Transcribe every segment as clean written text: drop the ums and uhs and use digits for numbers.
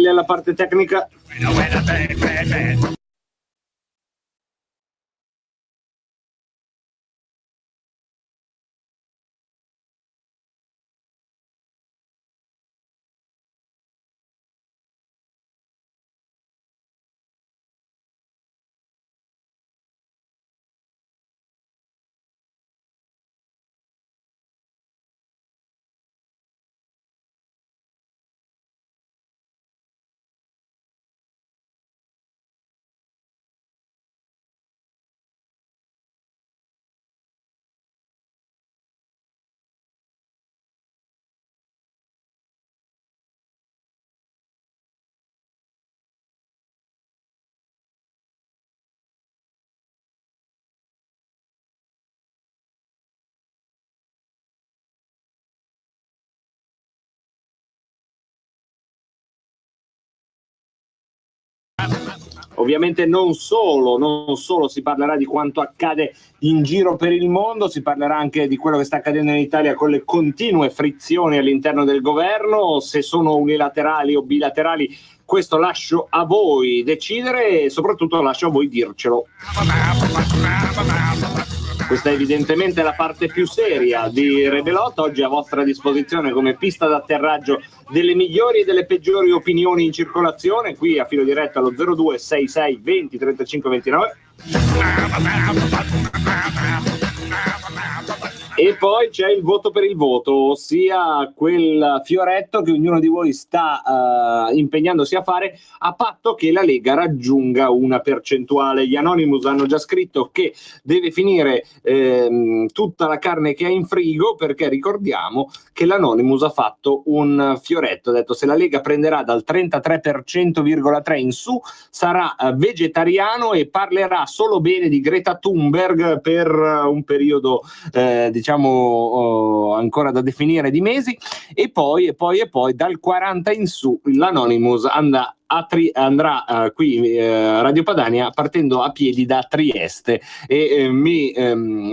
alla parte tecnica. Ovviamente non solo si parlerà di quanto accade in giro per il mondo, si parlerà anche di quello che sta accadendo in Italia con le continue frizioni all'interno del governo, se sono unilaterali o bilaterali. Questo lascio a voi decidere e soprattutto lascio a voi dircelo. Questa è evidentemente la parte più seria di Rebelot, oggi a vostra disposizione come pista d'atterraggio delle migliori e delle peggiori opinioni in circolazione, qui a filo diretto allo 0266 20 35 29. E poi c'è il voto per il voto, ossia quel fioretto che ognuno di voi sta impegnandosi a fare a patto che la Lega raggiunga una percentuale. Gli Anonymous hanno già scritto che deve finire tutta la carne che ha in frigo, perché ricordiamo che l'Anonymous ha fatto un fioretto, ha detto se la Lega prenderà dal 33,3% in su sarà vegetariano e parlerà solo bene di Greta Thunberg per un periodo ancora da definire di mesi, e poi dal 40 in su l'Anonymous andrà qui Radio Padania partendo a piedi da Trieste e mi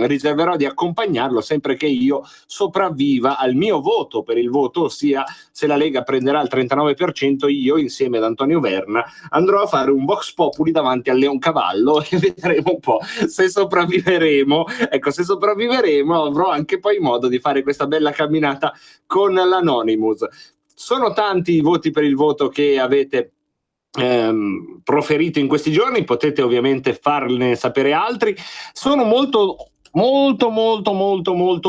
riserverò di accompagnarlo sempre che io sopravviva al mio voto per il voto, ossia se la Lega prenderà il 39% io insieme ad Antonio Verna andrò a fare un vox populi davanti al Leoncavallo e vedremo un po' se sopravviveremo. Ecco, se sopravviveremo avrò anche poi modo di fare questa bella camminata con l'Anonymous. Sono tanti i voti per il voto che avete proferito in questi giorni, potete ovviamente farne sapere altri. Sono molto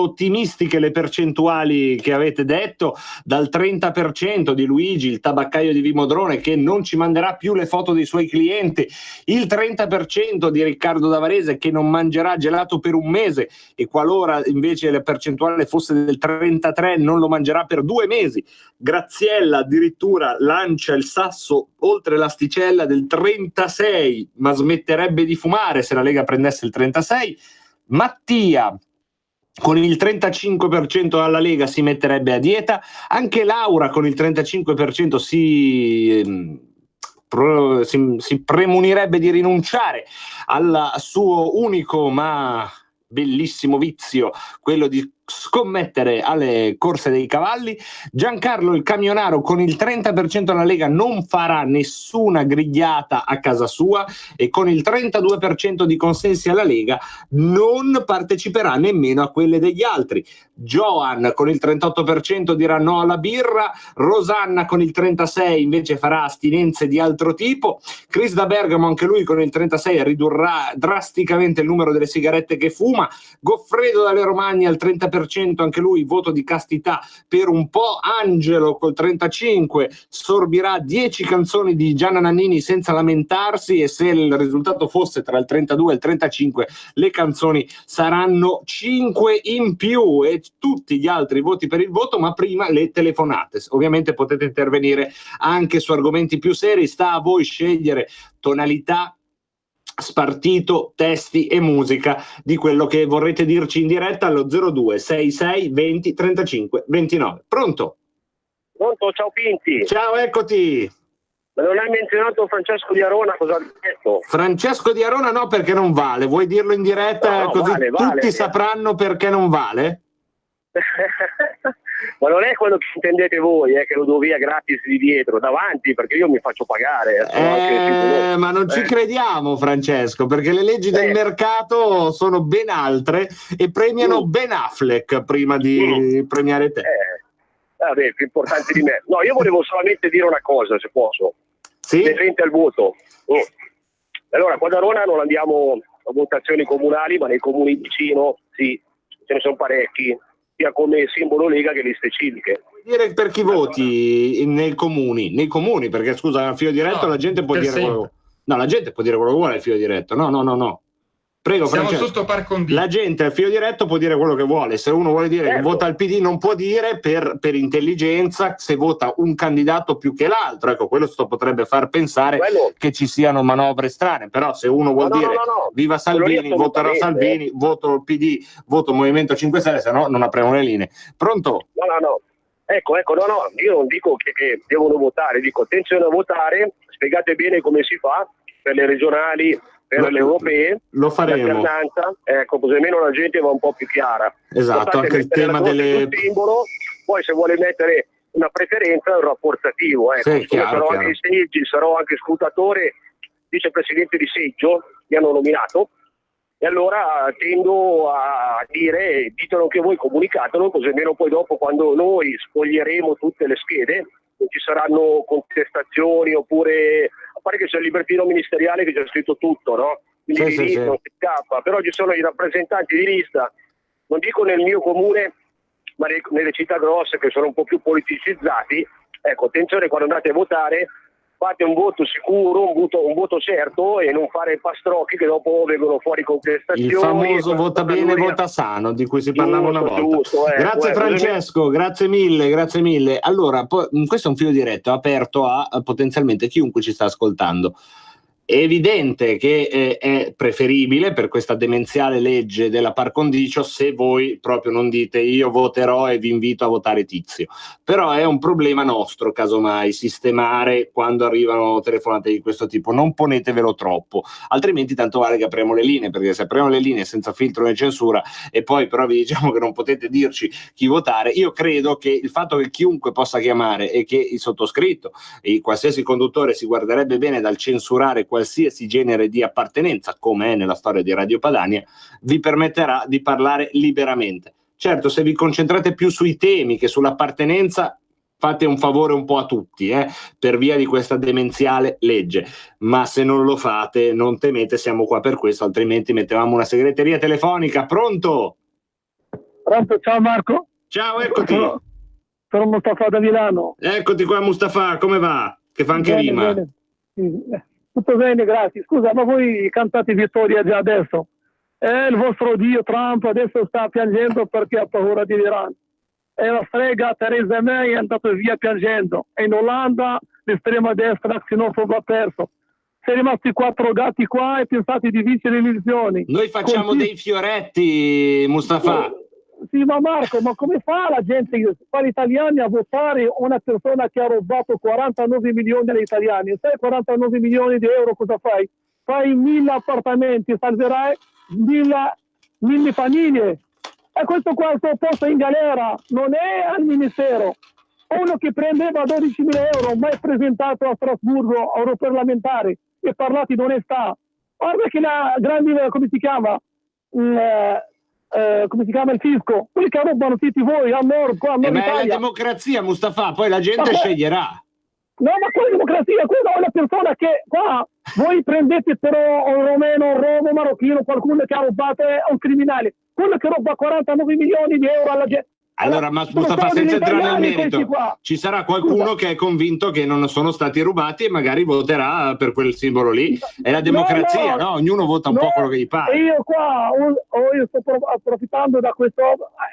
ottimistiche le percentuali che avete detto, dal 30% di Luigi, il tabaccaio di Vimodrone, che non ci manderà più le foto dei suoi clienti, il 30% di Riccardo Davarese che non mangerà gelato per un mese e qualora invece la percentuale fosse del 33% non lo mangerà per 2 mesi. Graziella addirittura lancia il sasso oltre l'asticella del 36%, ma smetterebbe di fumare se la Lega prendesse il 36%. Mattia con il 35% alla Lega si metterebbe a dieta, anche Laura con il 35% si premunirebbe di rinunciare al suo unico ma bellissimo vizio, quello di scommettere alle corse dei cavalli. Giancarlo il camionaro con il 30% alla Lega non farà nessuna grigliata a casa sua e con il 32% di consensi alla Lega non parteciperà nemmeno a quelle degli altri. Joan con il 38% dirà no alla birra, Rosanna con il 36% invece farà astinenze di altro tipo, Chris da Bergamo anche lui con il 36% ridurrà drasticamente il numero delle sigarette che fuma, Goffredo dalle Romagne al 30%, anche lui voto di castità per un po', Angelo col 35% sorbirà 10 canzoni di Gianna Nannini senza lamentarsi e se il risultato fosse tra il 32 e il 35 le canzoni saranno 5 in più e tutti gli altri voti per il voto, ma prima le telefonate. Ovviamente potete intervenire anche su argomenti più seri, sta a voi scegliere tonalità, spartito, testi e musica di quello che vorrete dirci in diretta allo 0266 20 35 29. Pronto? Pronto, ciao Pinti. Ciao, eccoti. Ma non hai menzionato Francesco Di Arona, cosa ha detto? Francesco Di Arona no, perché non vale. Vuoi dirlo in diretta? No, così vale. tutti sapranno perché non vale? Ma non è quello che intendete voi, che lo do via gratis di dietro, davanti, perché io mi faccio pagare. Ma non ci crediamo, Francesco, perché le leggi del mercato sono ben altre e premiano Ben Affleck prima di premiare te. Vabbè, più importante di me. No, io volevo solamente dire una cosa, se posso. Sì? Presente al voto. Allora, qua da Roma non andiamo a votazioni comunali, ma nei comuni vicino, sì, ce ne sono parecchi, sia come simbolo Lega che liste civiche. Dire per chi voti nei comuni, perché scusa, a filo diretto la gente può dire quello. No, la gente può dire quello che vuole al filo diretto. No. Prego, siamo Francesco. sotto par condicio. La gente al filo diretto può dire quello che vuole. Se uno vuole dire che vota al PD, non può dire per intelligenza se vota un candidato più che l'altro. Ecco, quello potrebbe far pensare che ci siano manovre strane. Però se uno vuol dire viva Salvini, voterò Salvini, voto il PD, voto Movimento 5 Stelle, se no non apriamo le linee. Pronto? No. Ecco, io non dico che devono votare, dico attenzione a votare, spiegate bene come si fa per le regionali, per le europee, lo faremo. Ecco, così almeno la gente va un po' più chiara. Esatto, anche il tema delle... simbolo, poi se vuole mettere una preferenza è un rafforzativo, sì, chiaro. Anche i seggi, sarò anche scrutatore, vicepresidente di seggio, mi hanno nominato, e allora tendo a dire, ditelo anche voi, comunicatelo, così almeno poi dopo, quando noi spoglieremo tutte le schede, non ci saranno contestazioni, oppure, a parte che c'è il libertino ministeriale che c'è scritto tutto, no? Quindi sì. non si scappa, però ci sono i rappresentanti di lista, non dico nel mio comune, ma nelle città grosse che sono un po' più politicizzati. Ecco, attenzione quando andate a votare, fate un voto sicuro, un voto certo, e non fare pastrocchi che dopo vengono fuori contestazioni. Il famoso vota bene, vota sano, di cui si parlava una volta. Grazie Francesco, grazie mille. Allora, questo è un filo diretto aperto a potenzialmente chiunque ci sta ascoltando. È evidente che è preferibile per questa demenziale legge della par condicio se voi proprio non dite io voterò e vi invito a votare Tizio, però è un problema nostro casomai sistemare quando arrivano telefonate di questo tipo, non ponetevelo troppo, altrimenti tanto vale che apriamo le linee, perché se apriamo le linee senza filtro né censura e poi però vi diciamo che non potete dirci chi votare, io credo che il fatto che chiunque possa chiamare e che il sottoscritto e qualsiasi conduttore si guarderebbe bene dal censurare qualsiasi genere di appartenenza, come è nella storia di Radio Padania, vi permetterà di parlare liberamente. Certo, se vi concentrate più sui temi che sull'appartenenza, fate un favore un po' a tutti, per via di questa demenziale legge, ma se non lo fate, non temete, siamo qua per questo, altrimenti mettevamo una segreteria telefonica. Pronto? Pronto, ciao Marco. Ciao, eccoti. Sono Mustafa da Milano. Eccoti qua Mustafa, come va? Che fa anche rima. Bene. Tutto bene, grazie. Scusa, ma voi cantate vittoria già adesso? Il vostro dio Trump adesso sta piangendo perché ha paura di Iran. E la strega Theresa May è andata via piangendo. E in Olanda l'estrema destra xenofoba ha perso. Siete rimasti 4 gatti qua e pensate di vincere le elezioni. Noi facciamo dei fioretti, Mustafa. Sì, ma Marco, ma come fa la gente, fa gli italiani a votare una persona che ha rubato 49 milioni agli italiani? Sai 49 milioni di euro cosa fai? Fai 1000 appartamenti, salverai 1000 famiglie. E questo qua il suo posto in galera, non è al ministero. Uno che prendeva 12.000 euro, mai presentato a Strasburgo, europarlamentare, e parlati di onestà. Guarda che la grande, come si chiama il fisco, quelli che rubano tutti voi al nord, qua a Nord Italia. Ma è la democrazia, Mustafa, poi la gente sceglierà. No, ma quella democrazia, quella è una persona che qua voi prendete però un romeno, un romo, marocchino, qualcuno che ha rubato, è un criminale, quello che ruba 49 milioni di euro alla gente. Allora, ma Mustafa, senza entrare nel merito, ci sarà qualcuno che è convinto che non sono stati rubati e magari voterà per quel simbolo lì. È la democrazia, no? Ognuno vota un po' quello che gli pare. Io qua io sto approfittando da questo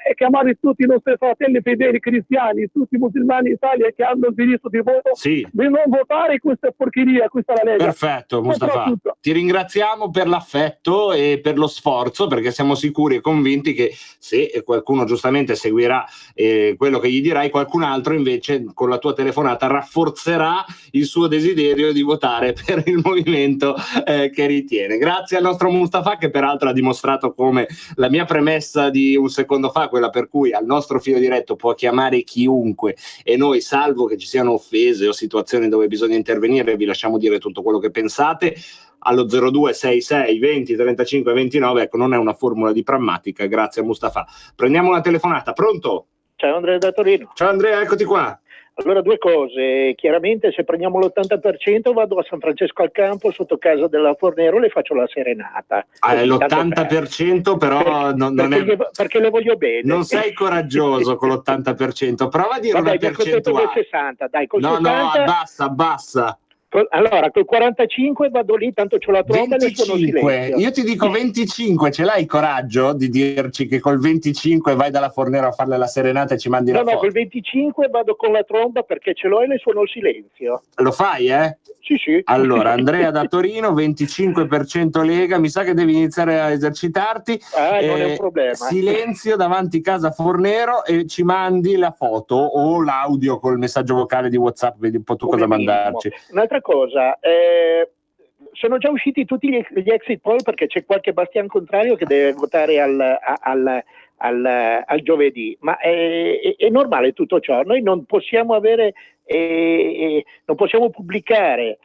e chiamare tutti i nostri fratelli fedeli cristiani, tutti i musulmani in Italia che hanno il diritto di voto, di non votare questa porcheria, questa è la Lega. Perfetto, Mustafa. Ti ringraziamo per l'affetto e per lo sforzo, perché siamo sicuri e convinti che se qualcuno giustamente seguirà sentirà quello che gli dirai, qualcun altro invece con la tua telefonata rafforzerà il suo desiderio di votare per il movimento che ritiene. Grazie al nostro Mustafa, che peraltro ha dimostrato come la mia premessa di un secondo fa, quella per cui al nostro filo diretto può chiamare chiunque e noi, salvo che ci siano offese o situazioni dove bisogna intervenire, vi lasciamo dire tutto quello che pensate allo 0266 20 35 29. Ecco, non è una formula di prammatica. Grazie a Mustafa. Prendiamo una telefonata. Pronto? Ciao Andrea da Torino. Ciao Andrea, eccoti qua. Allora, due cose. Chiaramente, se prendiamo l'80%, vado a San Francesco al Campo, sotto casa della Fornero, le faccio la serenata. L'80% però perché le voglio bene. Non sei coraggioso con l'80%. Prova a dire una percentuale. 60, dai, col no, 60, no, abbassa. Allora, col 45 vado lì, tanto c'ho la tromba 25. E ne suono silenzio. Io ti dico 25, ce l'hai il coraggio di dirci che col 25 vai dalla Fornero a farle la serenata e ci mandi la foto? No, col 25 vado con la tromba perché ce l'ho e le suono il silenzio. Lo fai, eh? Sì. Allora, Andrea da Torino, 25% Lega, mi sa che devi iniziare a esercitarti. Non è un problema. Silenzio davanti casa Fornero e ci mandi la foto o l'audio col messaggio vocale di WhatsApp, vedi un po' tu cosa mandarci. Un'altra cosa, sono già usciti tutti gli exit poll perché c'è qualche Bastian Contrario che deve votare al giovedì, ma è normale tutto ciò. Noi non possiamo avere, non possiamo pubblicare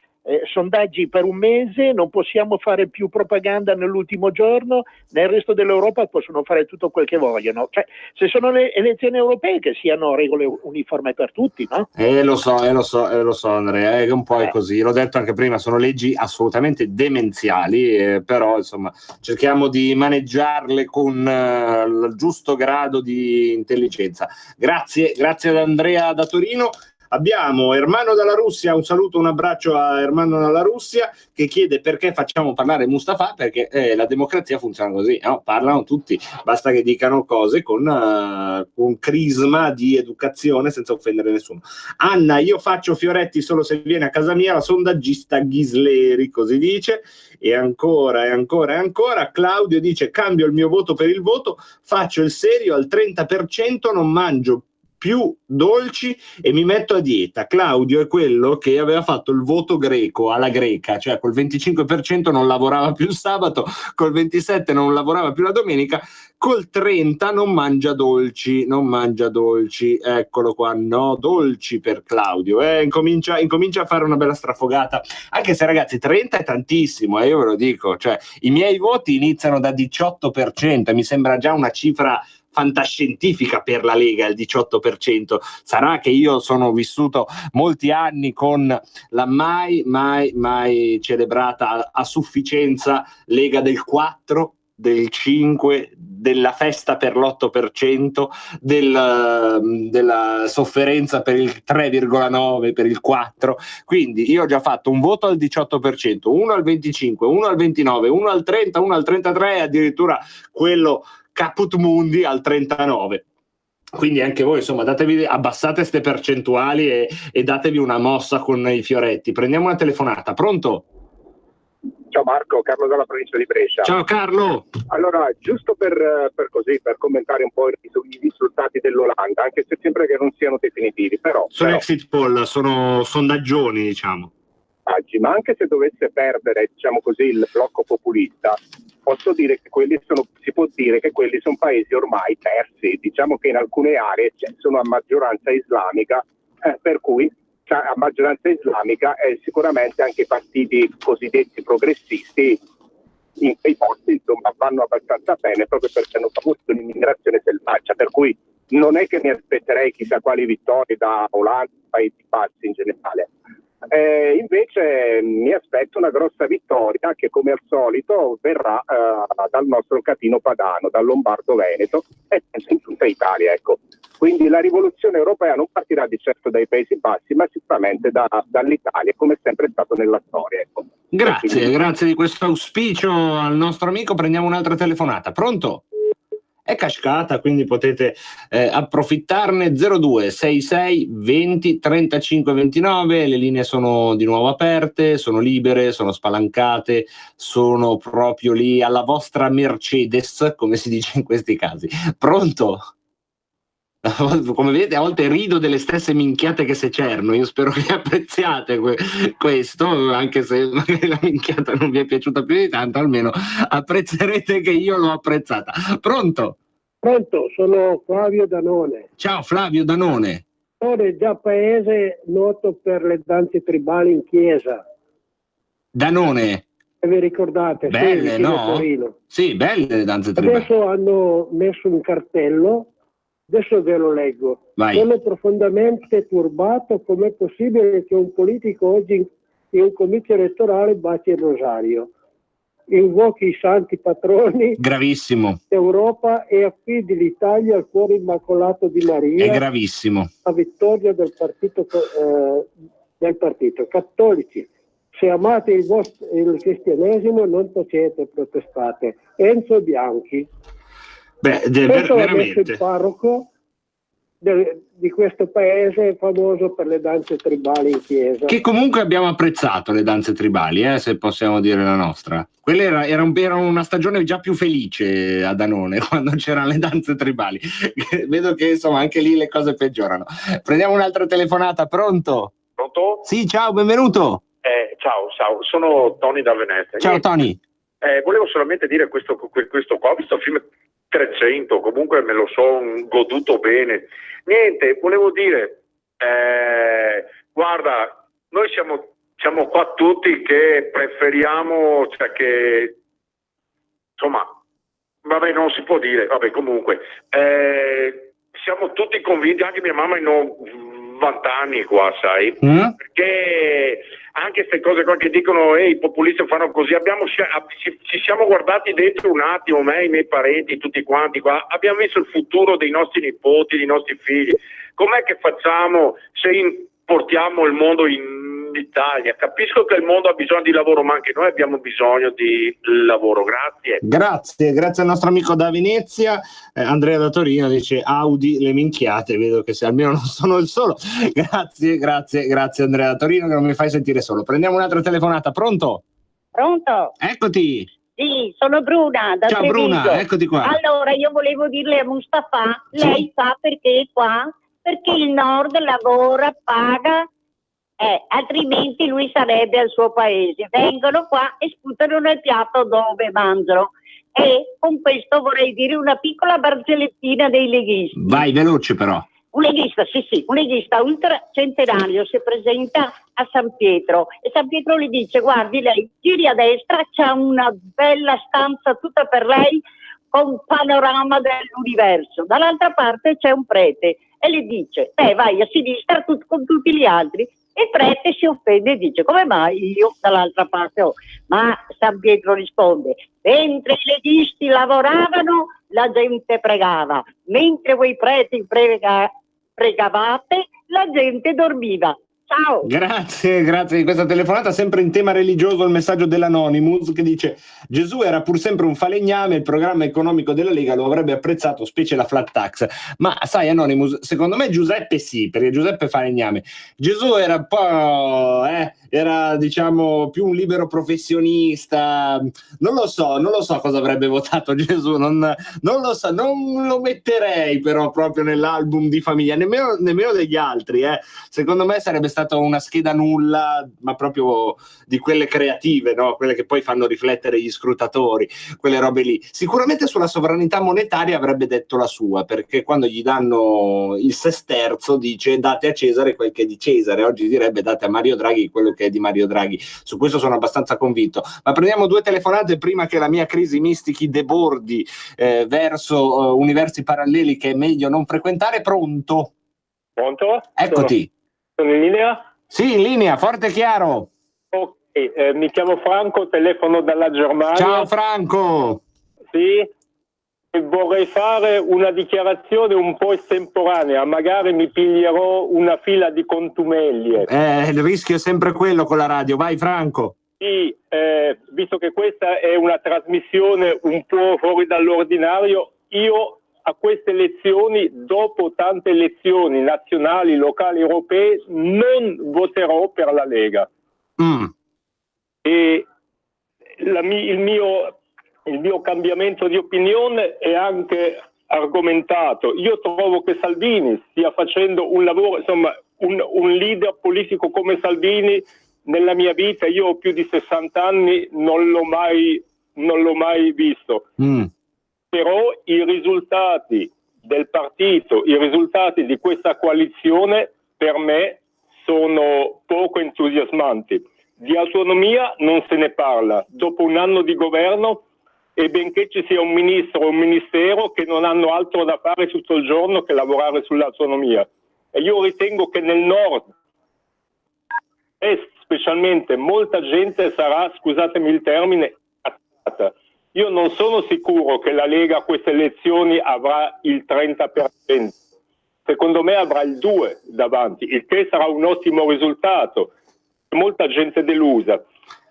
sondaggi per un mese, non possiamo fare più propaganda nell'ultimo giorno, nel resto dell'Europa possono fare tutto quel che vogliono. Cioè, se sono le elezioni europee, che siano regole uniformi per tutti, no? Lo so Andrea, è un po' è così, l'ho detto anche prima, sono leggi assolutamente demenziali, però insomma cerchiamo di maneggiarle con il giusto grado di intelligenza. Grazie ad Andrea da Torino. Abbiamo Ermanno dalla Russia, un saluto, un abbraccio a Ermanno dalla Russia, che chiede perché facciamo parlare Mustafa, perché la democrazia funziona così, no? Parlano tutti, basta che dicano cose con crisma di educazione senza offendere nessuno. Anna, io faccio Fioretti solo se viene a casa mia, la sondaggista Ghisleri, così dice. E ancora, Claudio dice cambio il mio voto per il voto, faccio il serio al 30%, non mangio più dolci e mi metto a dieta. Claudio è quello che aveva fatto il voto greco alla greca, cioè col 25% non lavorava più il sabato, col 27% non lavorava più la domenica, col 30% non mangia dolci, eccolo qua, no dolci per Claudio, incomincia a fare una bella strafogata, anche se ragazzi 30 è tantissimo, io ve lo dico, cioè i miei voti iniziano da 18%, mi sembra già una cifra fantascientifica per la Lega, il 18%. Sarà che io sono vissuto molti anni con la mai celebrata a sufficienza Lega del 4, del 5, della festa per l'8%, della sofferenza per il 3,9, per il 4. Quindi io ho già fatto un voto al 18%, uno al 25, uno al 29, uno al 30, uno al 33 e addirittura quello Caput Mundi al 39. Quindi anche voi insomma abbassate queste percentuali e datevi una mossa con i fioretti. Prendiamo una telefonata. Pronto? Ciao Marco, Carlo dalla provincia di Brescia. Ciao Carlo. Allora, giusto per commentare un po' i risultati dell'Olanda, anche se sembra che non siano definitivi, però exit poll, sono sondaggioni, diciamo. Ma anche se dovesse perdere, diciamo così, il blocco populista, posso dire che si può dire che quelli sono paesi ormai persi. Diciamo che in alcune aree sono a maggioranza islamica, per cui a maggioranza islamica sicuramente anche i partiti cosiddetti progressisti in quei posti insomma vanno abbastanza bene, proprio perché hanno favorito l'immigrazione selvaggia, per cui non è che mi aspetterei chissà quali vittorie da Olanda, Paesi Bassi in generale. Invece mi aspetto una grossa vittoria che come al solito verrà dal nostro Catino Padano, dal Lombardo Veneto e in tutta Italia, ecco. Quindi la rivoluzione europea non partirà di certo dai Paesi Bassi, ma sicuramente dall'Italia, come è sempre stato nella storia, ecco. Grazie di questo auspicio al nostro amico. Prendiamo un'altra telefonata. Pronto? È cascata, quindi potete approfittarne. 0266 20 35 29, le linee sono di nuovo aperte, sono libere, sono spalancate, sono proprio lì alla vostra Mercedes, come si dice in questi casi. Pronto? Come vedete, a volte rido delle stesse minchiate che Secerno. Io spero che apprezziate questo, anche se magari la minchiata non vi è piaciuta più di tanto, almeno apprezzerete che io l'ho apprezzata. Pronto? Pronto, sono Flavio Danone. Ciao Flavio Danone. Sono già paese noto per le danze tribali in chiesa. Danone. Se vi ricordate? Belle, sì, vicino no? a Torino. Sì, belle le danze tribali. Adesso hanno messo un cartello, adesso ve lo leggo. Vai. Sono profondamente turbato com'è possibile che un politico oggi in un comizio elettorale baci il rosario, invochi i santi patroni Gravissimo. d'Europa e affidi l'Italia al cuore immacolato di Maria. È gravissimo. La vittoria del partito. Cattolici, se amate il cristianesimo non tacete, protestate. Enzo Bianchi. Beh, Questo è veramente. il parroco di questo paese famoso per le danze tribali in chiesa. Che comunque abbiamo apprezzato le danze tribali, se possiamo dire la nostra. Quella era una stagione già più felice a Danone, quando c'erano le danze tribali. Vedo che insomma anche lì le cose peggiorano. Prendiamo un'altra telefonata, pronto? Pronto? Sì, ciao, benvenuto. Ciao, sono Tony da Venezia. Ciao Tony. Volevo solamente dire questo qua, ho visto il film 300, comunque me lo sono goduto bene. Niente, volevo dire, guarda, noi siamo qua tutti che preferiamo, cioè che, insomma, vabbè, non si può dire, vabbè, comunque, siamo tutti convinti, anche mia mamma in 90 anni qua, sai, perché anche queste cose qua che dicono i populisti fanno così, ci siamo guardati dentro un attimo, me, i miei parenti, tutti quanti qua, abbiamo visto il futuro dei nostri nipoti, dei nostri figli. Com'è che facciamo se portiamo il mondo in Italia? Capisco che il mondo ha bisogno di lavoro, ma anche noi abbiamo bisogno di lavoro. Grazie al nostro amico da Venezia. Andrea da Torino dice Audi le minchiate, vedo che se almeno non sono il solo. Grazie Andrea da Torino, che non mi fai sentire solo. Prendiamo un'altra telefonata. Pronto? Eccoti. Sì, sono Bruna da Ciao Treviso. Bruna, eccoti qua. Allora, io volevo dirle a Mustafa, lei sa perché è qua? Perché il nord lavora, paga, altrimenti lui sarebbe al suo paese. Vengono qua e sputano nel piatto dove mangiano. E con questo vorrei dire una piccola barzellettina dei leghisti. Vai, veloce però. Un leghista ultracentenario si presenta a San Pietro e San Pietro gli dice: guardi, lei giri a destra, c'è una bella stanza tutta per lei con un panorama dell'universo. Dall'altra parte c'è un prete e le dice: vai a sinistra con tutti gli altri. Il prete si offende e dice: come mai io dall'altra parte ho? Ma San Pietro risponde: mentre i leghisti lavoravano la gente pregava, mentre voi preti pregavate la gente dormiva. Ciao. Grazie di questa telefonata, sempre in tema religioso. Il messaggio dell'Anonymous che dice: Gesù era pur sempre un falegname, il programma economico della Lega lo avrebbe apprezzato, specie la flat tax. Ma sai Anonymous, secondo me Giuseppe sì, perché Giuseppe falegname. Gesù era un po' era diciamo più un libero professionista, non lo so cosa avrebbe votato Gesù, non lo so, non lo metterei però proprio nell'album di famiglia, nemmeno degli altri, secondo me sarebbe stata una scheda nulla, ma proprio di quelle creative, no? Quelle che poi fanno riflettere gli scrutatori, quelle robe lì. Sicuramente sulla sovranità monetaria avrebbe detto la sua, perché quando gli danno il sesterzo dice date a Cesare quel che è di Cesare, oggi direbbe date a Mario Draghi quello che è di Mario Draghi. Su questo sono abbastanza convinto. Ma prendiamo 2 telefonate prima che la mia crisi mistichi debordi verso universi paralleli che è meglio non frequentare. Pronto? Eccoti. Sono in linea? Sì, in linea, forte e chiaro. Ok, mi chiamo Franco, telefono dalla Germania. Ciao Franco. Sì, e vorrei fare una dichiarazione un po' estemporanea, magari mi piglierò una fila di contumelie. Il rischio è sempre quello con la radio, vai Franco. Sì, visto che questa è una trasmissione un po' fuori dall'ordinario, io a queste elezioni, dopo tante elezioni nazionali, locali, europee, non voterò per la Lega. E il mio cambiamento di opinione è anche argomentato. Io trovo che Salvini stia facendo un lavoro, insomma, un leader politico come Salvini nella mia vita, io ho più di 60 anni, non l'ho mai visto. Però i risultati del partito, i risultati di questa coalizione per me sono poco entusiasmanti. Di autonomia non se ne parla dopo un anno di governo, e benché ci sia un ministro o un ministero che non hanno altro da fare tutto il giorno che lavorare sull'autonomia. E io ritengo che nel nord, specialmente, molta gente sarà, scusatemi il termine, attaccata. Io non sono sicuro che la Lega a queste elezioni avrà il 30%. Secondo me avrà il 2% davanti, il che sarà un ottimo risultato. Molta gente delusa.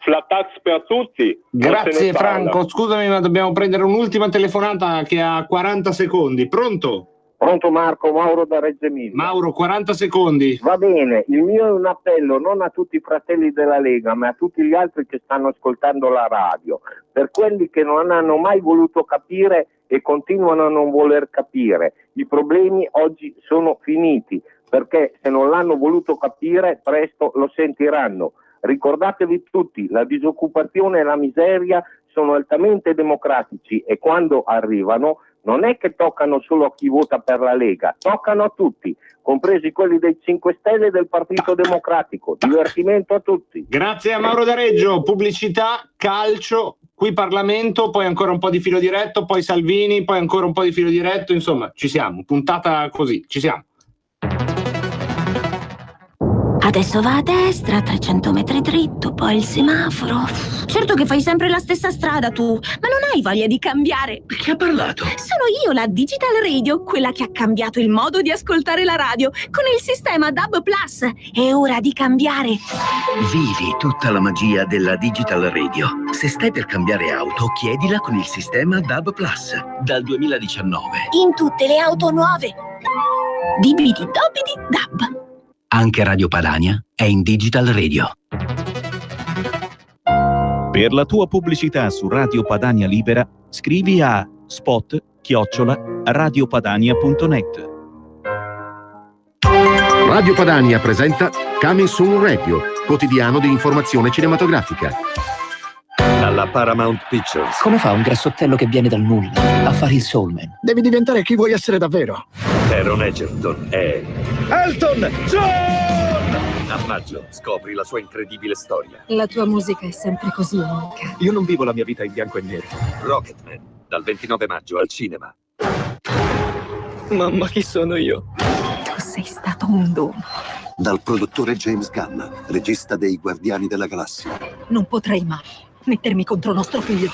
Flat tax per tutti. Grazie Franco, scusami ma dobbiamo prendere un'ultima telefonata che ha 40 secondi. Pronto? Pronto Marco, Mauro da Reggio Emilia. Mauro, 40 secondi. Va bene, il mio è un appello non a tutti i fratelli della Lega, ma a tutti gli altri che stanno ascoltando la radio, per quelli che non hanno mai voluto capire e continuano a non voler capire. I problemi oggi sono finiti, perché se non l'hanno voluto capire, presto lo sentiranno. Ricordatevi tutti, la disoccupazione e la miseria sono altamente democratici e quando arrivano non è che toccano solo a chi vota per la Lega, toccano a tutti, compresi quelli dei 5 Stelle e del Partito Democratico. Divertimento a tutti. Grazie a Mauro da Reggio. Pubblicità, calcio, qui Parlamento, poi ancora un po' di filo diretto, poi Salvini, poi ancora un po' di filo diretto, insomma ci siamo, puntata così, ci siamo. Adesso va a destra, 300 metri dritto, poi il semaforo. Certo che fai sempre la stessa strada tu, ma non hai voglia di cambiare. Chi ha parlato? Sono io, la Digital Radio, quella che ha cambiato il modo di ascoltare la radio con il sistema DAB+. È ora di cambiare. Vivi tutta la magia della Digital Radio. Se stai per cambiare auto, chiedila con il sistema DAB+. Dal 2019. In tutte le auto nuove. Dibidi dobidi DAB. Anche Radio Padania è in Digital Radio. Per la tua pubblicità su Radio Padania Libera, scrivi a spot@radiopadania.net. Radio Padania presenta Coming Soon Radio, quotidiano di informazione cinematografica. Dalla Paramount Pictures. Come fa un grassottello che viene dal nulla a fare il soulman? Devi diventare chi vuoi essere davvero. Taron Egerton è Elton John! A maggio scopri la sua incredibile storia. La tua musica è sempre così unica. Io non vivo la mia vita in bianco e nero. Rocketman, dal 29 maggio al cinema. Mamma, chi sono io? Tu sei stato un dono. Dal produttore James Gunn, regista dei Guardiani della Galassia. Non potrei mai mettermi contro nostro figlio.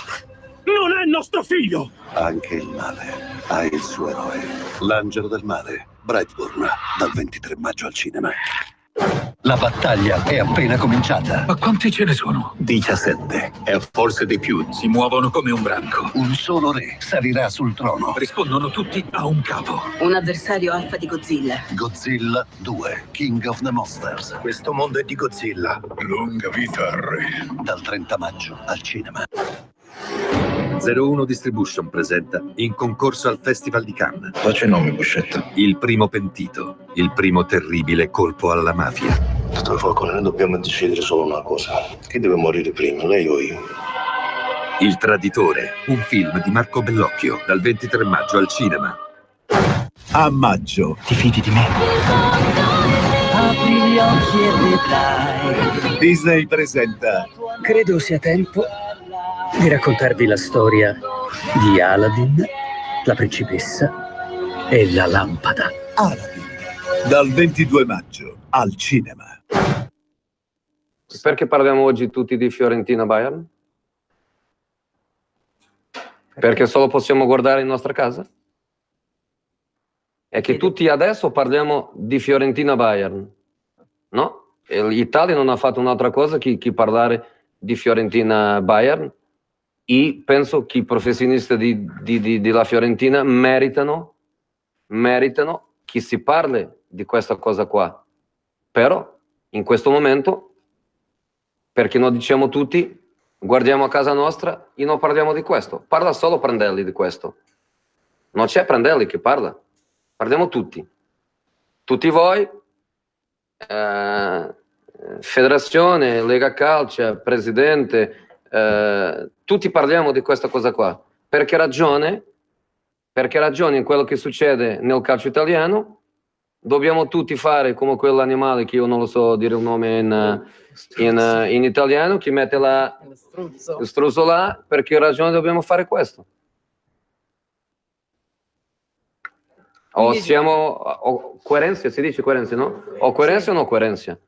Non è nostro figlio! Anche il male ha il suo eroe. L'angelo del male, Brightburn, dal 23 maggio al cinema. La battaglia è appena cominciata. Ma quanti ce ne sono? 17, e forse di più. Si muovono come un branco. Un solo re salirà sul trono. Rispondono tutti a un capo. Un avversario alfa di Godzilla. Godzilla 2, King of the Monsters. Questo mondo è di Godzilla. Lunga vita al re. Dal 30 maggio al cinema. 01 Distribution presenta In concorso al Festival di Cannes. Pace nome, Buscetta. Il primo pentito, il primo terribile colpo alla mafia. Dottor Falcone, noi dobbiamo decidere solo una cosa. Chi deve morire prima, lei o io? Il traditore, un film di Marco Bellocchio, dal 23 maggio al cinema. A maggio. Ti fidi di me? Apri gli occhi e vedrai. Disney presenta. Credo sia tempo di raccontarvi la storia di Aladdin, la principessa e la lampada. Aladdin, dal 22 maggio al cinema. Perché parliamo oggi tutti di Fiorentina-Bayern? Perché solo possiamo guardare in nostra casa? È che tutti adesso parliamo di Fiorentina-Bayern, no? E l'Italia non ha fatto un'altra cosa che parlare di Fiorentina-Bayern. E penso che i professionisti della Fiorentina meritano che si parli di questa cosa qua. Però in questo momento, perché noi diciamo tutti, guardiamo a casa nostra e non parliamo di questo. Parla solo Prandelli di questo. Non c'è Prandelli che parla, parliamo tutti voi, federazione, Lega Calcio, presidente, tutti parliamo di questa cosa qua. Per che ragione in quello che succede nel calcio italiano dobbiamo tutti fare come quell'animale che io non lo so dire il nome in italiano, che mette il struzzo là. Per che ragione dobbiamo fare questo? O coerenza, si dice coerenza, no? O coerenza o no coerenza?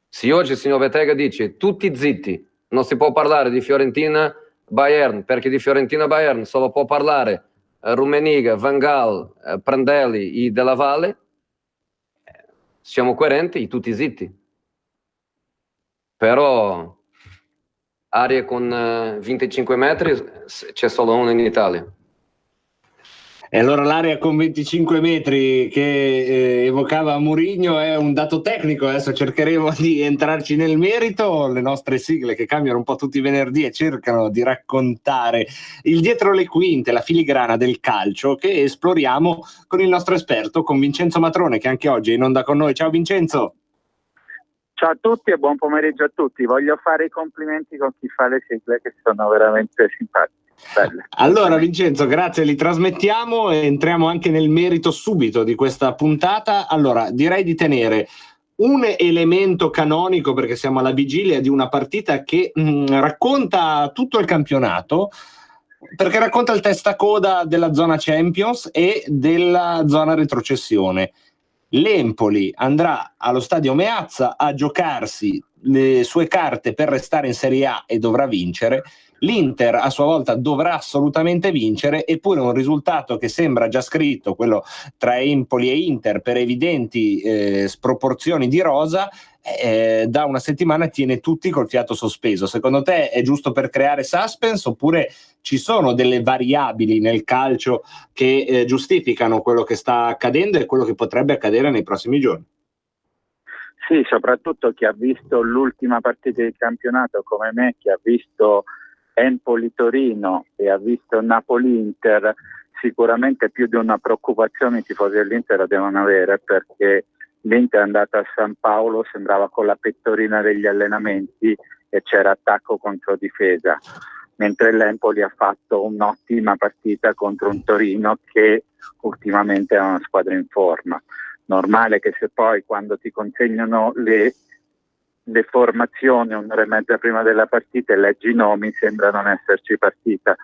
Se oggi il signor Bettega dice tutti zitti, non si può parlare di Fiorentina Bayern, perché di Fiorentina Bayern solo può parlare Rummenigge, Van Gaal, Prandelli, i Della Valle, siamo coerenti, tutti zitti. Però aree con 25 metri c'è solo una in Italia. E allora l'area con 25 metri che evocava Mourinho è un dato tecnico, adesso cercheremo di entrarci nel merito, le nostre sigle che cambiano un po' tutti i venerdì e cercano di raccontare il dietro le quinte, la filigrana del calcio, che esploriamo con il nostro esperto, con Vincenzo Matrone, che anche oggi è in onda con noi. Ciao Vincenzo! Ciao a tutti e buon pomeriggio a tutti. Voglio fare i complimenti con chi fa le sigle, che sono veramente simpatiche. Belle. Allora Vincenzo, grazie, li trasmettiamo e entriamo anche nel merito subito di questa puntata. Allora, direi di tenere un elemento canonico, perché siamo alla vigilia di una partita che racconta tutto il campionato, perché racconta il testacoda della zona Champions e della zona retrocessione. L'Empoli andrà allo stadio Meazza a giocarsi le sue carte per restare in Serie A e dovrà vincere. L'Inter a sua volta dovrà assolutamente vincere, eppure un risultato che sembra già scritto, quello tra Empoli e Inter, per evidenti sproporzioni di rosa, da una settimana tiene tutti col fiato sospeso. Secondo te è giusto per creare suspense, oppure ci sono delle variabili nel calcio che giustificano quello che sta accadendo e quello che potrebbe accadere nei prossimi giorni? Sì, soprattutto chi ha visto l'ultima partita del campionato come me, chi ha visto Empoli-Torino e ha visto Napoli-Inter, sicuramente più di una preoccupazione i tifosi dell'Inter la devono avere, perché l'Inter è andata a San Paolo, sembrava con la pettorina degli allenamenti e c'era attacco contro difesa, mentre l'Empoli ha fatto un'ottima partita contro un Torino che ultimamente è una squadra in forma. Normale che se poi quando ti consegnano le formazioni un'ora e mezza prima della partita e leggi i nomi, sembra non esserci partita.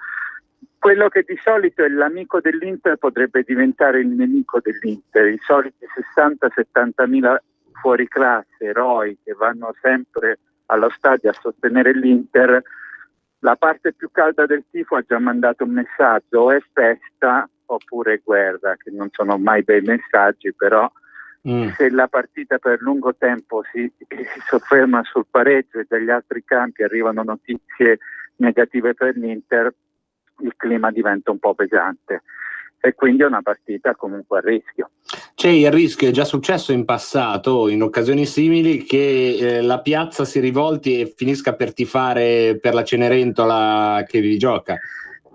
Quello che di solito è l'amico dell'Inter potrebbe diventare il nemico dell'Inter, i soliti 60-70 mila fuori classe, eroi che vanno sempre allo stadio a sostenere l'Inter. La parte più calda del tifo ha già mandato un messaggio: o è festa oppure guerra, che non sono mai bei messaggi, però se la partita per lungo tempo si sofferma sul pareggio e dagli altri campi arrivano notizie negative per l'Inter, il clima diventa un po' pesante e quindi è una partita comunque a rischio. C'è il rischio, è già successo in passato in occasioni simili, che la piazza si rivolti e finisca per tifare per la Cenerentola che vi gioca.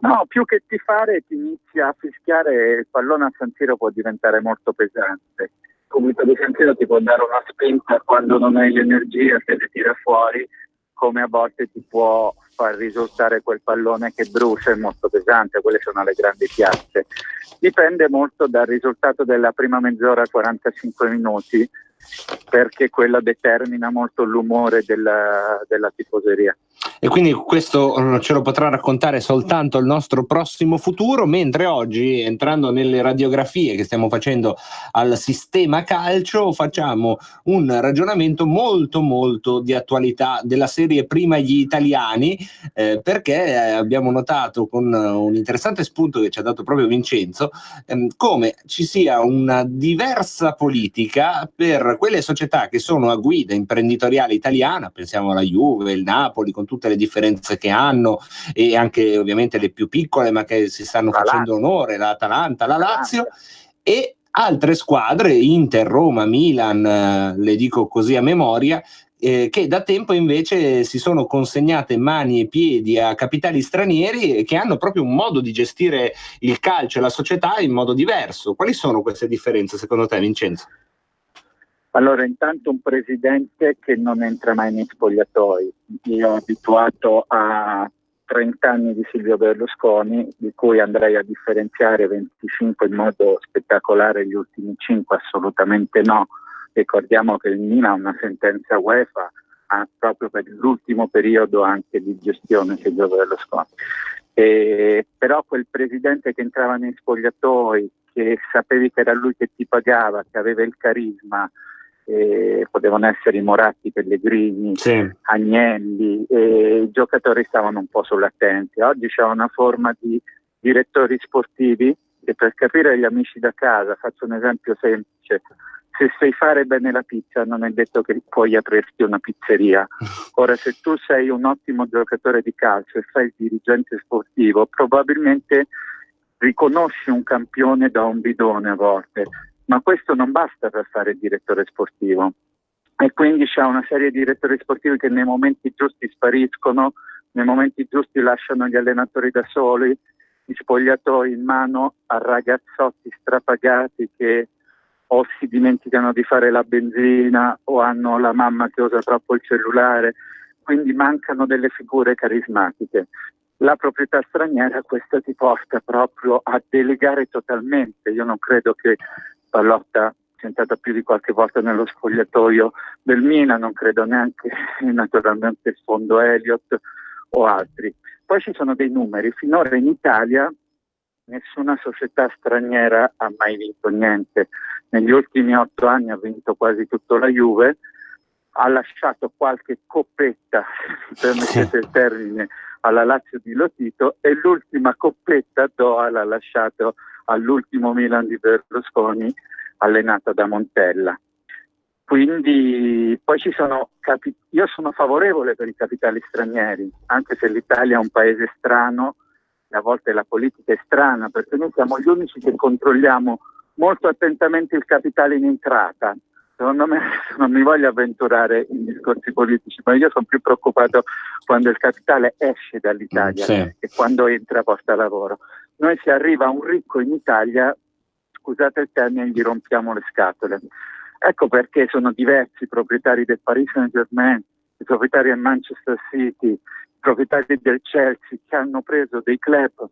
No, più che tifare ti inizia a fischiare e il pallone a San Siro può diventare molto pesante. Il pubblico di San Siro ti può dare una spinta quando non hai l'energia, se ti tira fuori, come a volte ti può far risultare quel pallone che brucia, è molto pesante. Quelle sono le grandi piazze. Dipende molto dal risultato della prima mezz'ora, 45 minuti, perché quello determina molto l'umore della tifoseria. E quindi questo ce lo potrà raccontare soltanto il nostro prossimo futuro, mentre oggi, entrando nelle radiografie che stiamo facendo al sistema calcio, facciamo un ragionamento molto molto di attualità della serie Prima gli italiani, perché abbiamo notato con un interessante spunto che ci ha dato proprio Vincenzo, come ci sia una diversa politica per quelle società che sono a guida imprenditoriale italiana, pensiamo alla Juve, il Napoli, con tutte le differenze che hanno, e anche ovviamente le più piccole ma che si stanno facendo onore, l'Atalanta, la Lazio, e altre squadre, Inter, Roma, Milan, le dico così a memoria, che da tempo invece si sono consegnate mani e piedi a capitali stranieri che hanno proprio un modo di gestire il calcio e la società in modo diverso. Quali sono queste differenze secondo te, Vincenzo? Allora, intanto un presidente che non entra mai nei spogliatoi. Io ho abituato a 30 anni di Silvio Berlusconi, di cui andrei a differenziare 25 in modo spettacolare, gli ultimi 5 assolutamente no. Ricordiamo che il Milan ha una sentenza UEFA proprio per l'ultimo periodo anche di gestione Silvio Berlusconi. Però quel presidente che entrava nei spogliatoi, che sapevi che era lui che ti pagava, che aveva il carisma, potevano essere i Moratti, Pellegrini, sì, Agnelli, i giocatori stavano un po' sull'attenti. Oggi c'è una forma di direttori sportivi che, per capire gli amici da casa, faccio un esempio semplice: se sai fare bene la pizza non è detto che poi aprirti una pizzeria. Ora, se tu sei un ottimo giocatore di calcio e fai il dirigente sportivo, probabilmente riconosci un campione da un bidone a volte, ma questo non basta per fare il direttore sportivo. E quindi c'è una serie di direttori sportivi che nei momenti giusti spariscono, nei momenti giusti lasciano gli allenatori da soli, gli spogliatoi in mano a ragazzotti strapagati che o si dimenticano di fare la benzina o hanno la mamma che usa troppo il cellulare, quindi mancano delle figure carismatiche. La proprietà straniera questo ti porta proprio a delegare totalmente. Io non credo che Pallotta sia entrata più di qualche volta nello spogliatoio del Milan, non credo neanche naturalmente il fondo Elliott o altri. Poi ci sono dei numeri: finora in Italia nessuna società straniera ha mai vinto niente. Negli ultimi 8 anni ha vinto quasi tutto la Juve, ha lasciato qualche coppetta, se permettete il termine, alla Lazio di Lotito, e l'ultima coppetta Doha l'ha lasciato all'ultimo Milan di Berlusconi, allenato da Montella. Quindi poi ci sono io sono favorevole per i capitali stranieri, anche se l'Italia è un paese strano e a volte la politica è strana, perché noi siamo gli unici che controlliamo molto attentamente il capitale in entrata. Secondo me, non mi voglio avventurare in discorsi politici, ma io sono più preoccupato quando il capitale esce dall'Italia, sì, e quando entra porta lavoro. Noi, se arriva un ricco in Italia, scusate il termine, gli rompiamo le scatole. Ecco perché sono diversi i proprietari del Paris Saint-Germain, i proprietari del Manchester City, i proprietari del Chelsea, che hanno preso dei club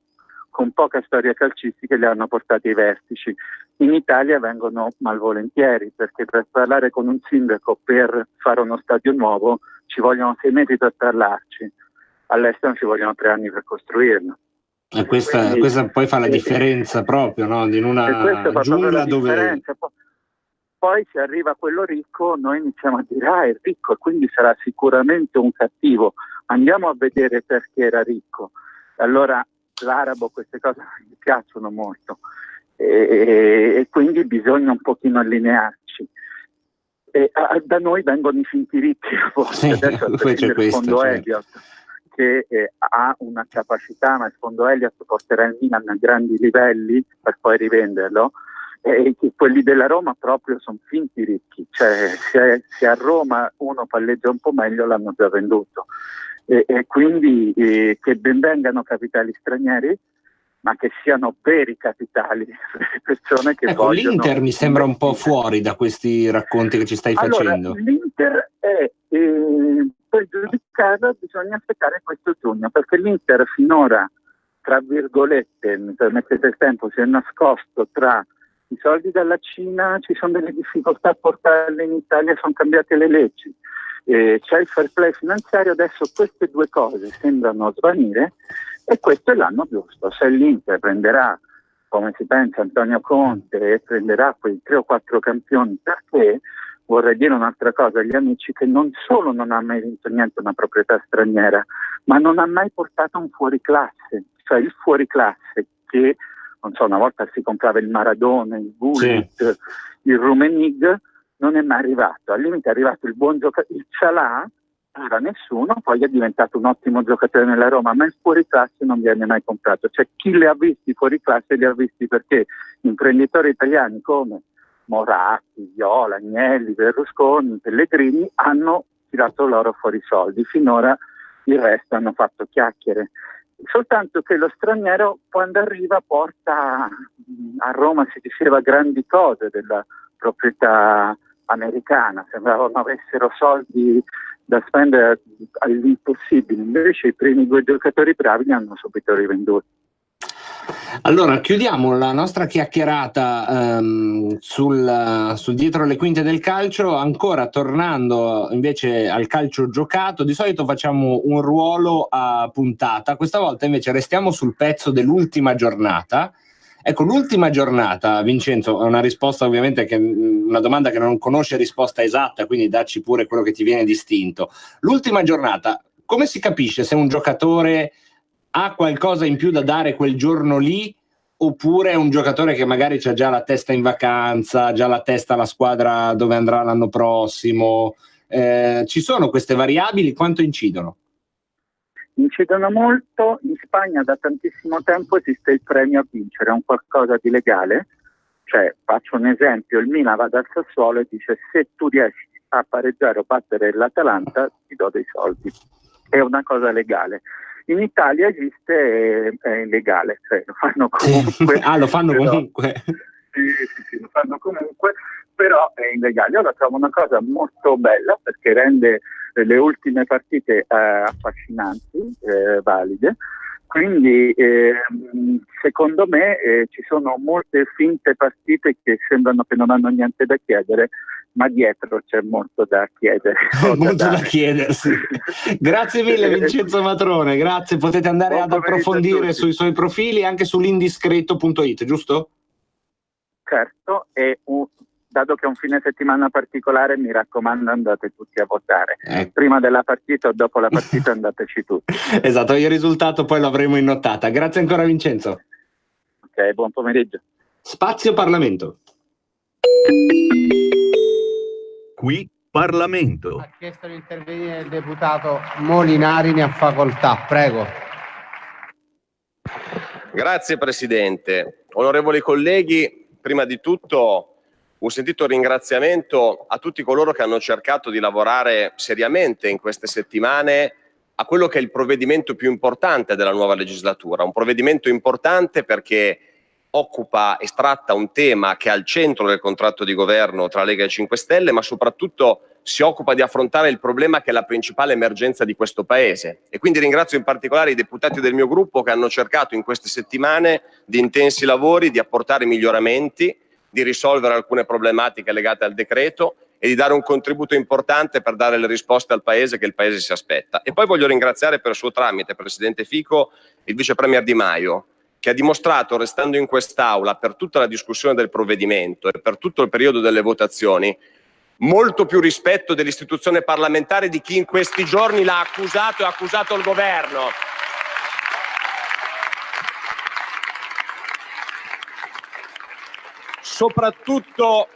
con poca storia calcistica e li hanno portati ai vertici. In Italia vengono malvolentieri, perché per parlare con un sindaco per fare uno stadio nuovo ci vogliono 6 mesi per parlarci, all'estero ci vogliono 3 anni per costruirlo. E questa poi fa la differenza proprio, no? In una giungla dove... Poi se arriva quello ricco, noi iniziamo a dire è ricco e quindi sarà sicuramente un cattivo. Andiamo a vedere perché era ricco. Allora l'arabo queste cose mi piacciono molto e quindi bisogna un pochino allinearci. Da noi vengono i finti ricchi a volte. Sì, adesso il fondo Elliott, che ha una capacità, ma il fondo Elliott porterà il Milan a grandi livelli per poi rivenderlo. E quelli della Roma proprio sono finti ricchi, cioè se a Roma uno palleggia un po' meglio l'hanno già venduto, e quindi che ben vengano capitali stranieri, ma che siano veri capitali, persone che vogliono... L'Inter mi sembra un po' fuori da questi racconti che ci stai facendo. L'Inter è, per giudicarla bisogna aspettare questo giugno, perché l'Inter finora, tra virgolette, mi permettete il tempo, si è nascosto tra i soldi dalla Cina, ci sono delle difficoltà a portarle in Italia, sono cambiate le leggi, c'è il fair play finanziario, adesso queste due cose sembrano svanire e questo è l'anno giusto. Se l'Inter prenderà, come si pensa, Antonio Conte e prenderà quei 3 o 4 campioni, perché vorrei dire un'altra cosa agli amici, che non solo non ha mai vinto niente una proprietà straniera, ma non ha mai portato un fuoriclasse, cioè il fuoriclasse che, non so, una volta si comprava il Maradona, il Gullit, sì, il Rummenigge, non è mai arrivato. Al limite è arrivato il buon giocatore, il Salah, era nessuno, poi è diventato un ottimo giocatore nella Roma, ma il fuoriclasse non viene mai comprato. Cioè chi li ha visti fuoriclasse li ha visti perché imprenditori italiani come Moratti, Viola, Agnelli, Berlusconi, Pellegrini hanno tirato loro fuori i soldi. Finora il resto hanno fatto chiacchiere. Soltanto che lo straniero quando arriva porta, a Roma si diceva grandi cose della proprietà americana, sembravano avessero soldi da spendere all'impossibile, invece i primi 2 giocatori bravi li hanno subito rivenduti. Allora, chiudiamo la nostra chiacchierata sul dietro le quinte del calcio, ancora tornando invece al calcio giocato. Di solito facciamo un ruolo a puntata, questa volta invece restiamo sul pezzo dell'ultima giornata. Ecco, l'ultima giornata, Vincenzo, è una risposta ovviamente una domanda che non conosce risposta esatta, quindi dacci pure quello che ti viene distinto. L'ultima giornata, come si capisce se un giocatore ha qualcosa in più da dare quel giorno lì, oppure è un giocatore che magari c'ha già la testa in vacanza, già la testa alla squadra dove andrà l'anno prossimo? Ci sono queste variabili, quanto incidono? Incidono molto. In Spagna da tantissimo tempo esiste il premio a vincere, è un qualcosa di legale. Cioè, faccio un esempio, il Milan va dal Sassuolo e dice: se tu riesci a pareggiare o battere l'Atalanta ti do dei soldi. È una cosa legale. In Italia esiste, è illegale, cioè lo fanno comunque. Lo fanno comunque? Sì, lo fanno comunque, però è illegale. Io la trovo una cosa molto bella perché rende le ultime partite affascinanti, valide. Quindi secondo me ci sono molte finte partite che sembrano che non hanno niente da chiedere, ma dietro c'è molto da chiedere. Molto da chiedersi. Grazie mille Vincenzo Matrone, grazie. Potete andare ad approfondire sui suoi profili anche sull'indiscreto.it, giusto? Certo, e dato che è un fine settimana particolare, mi raccomando, andate tutti a votare. Prima della partita o dopo la partita andateci tutti. Esatto, il risultato poi lo avremo in notata. Grazie ancora Vincenzo. Ok, buon pomeriggio. Spazio Parlamento. Qui Parlamento. Ha chiesto di intervenire il deputato Molinari, ne ha facoltà, prego. Grazie Presidente. Onorevoli colleghi, prima di tutto un sentito ringraziamento a tutti coloro che hanno cercato di lavorare seriamente in queste settimane a quello che è il provvedimento più importante della nuova legislatura. Un provvedimento importante perché occupa e tratta un tema che è al centro del contratto di governo tra Lega e 5 Stelle, ma soprattutto si occupa di affrontare il problema che è la principale emergenza di questo Paese. E quindi ringrazio in particolare i deputati del mio gruppo che hanno cercato in queste settimane di intensi lavori di apportare miglioramenti, di risolvere alcune problematiche legate al decreto e di dare un contributo importante per dare le risposte al Paese che il Paese si aspetta. E poi voglio ringraziare per suo tramite, Presidente Fico, il Vice Premier Di Maio, che ha dimostrato, restando in quest'Aula per tutta la discussione del provvedimento e per tutto il periodo delle votazioni, molto più rispetto dell'istituzione parlamentare di chi in questi giorni l'ha accusato e ha accusato il governo. Soprattutto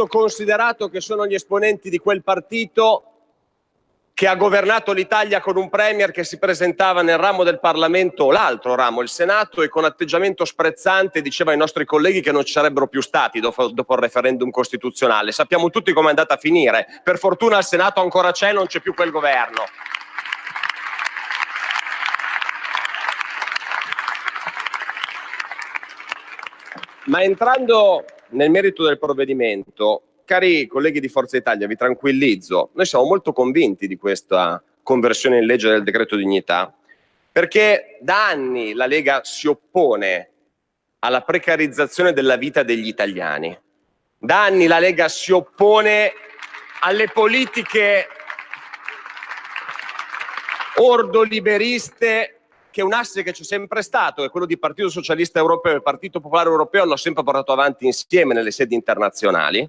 considerato che sono gli esponenti di quel partito che ha governato l'Italia con un premier che si presentava nel ramo del Parlamento, l'altro ramo, il Senato, e con atteggiamento sprezzante diceva ai nostri colleghi che non ci sarebbero più stati dopo il referendum costituzionale. Sappiamo tutti come è andata a finire. Per fortuna al Senato ancora c'è, non c'è più quel governo. Ma entrando nel merito del provvedimento, cari colleghi di Forza Italia, vi tranquillizzo, noi siamo molto convinti di questa conversione in legge del decreto dignità, perché da anni la Lega si oppone alla precarizzazione della vita degli italiani. Da anni la Lega si oppone alle politiche ordoliberiste, che è un asse che c'è sempre stato, è quello di Partito Socialista Europeo e Partito Popolare Europeo hanno sempre portato avanti insieme nelle sedi internazionali,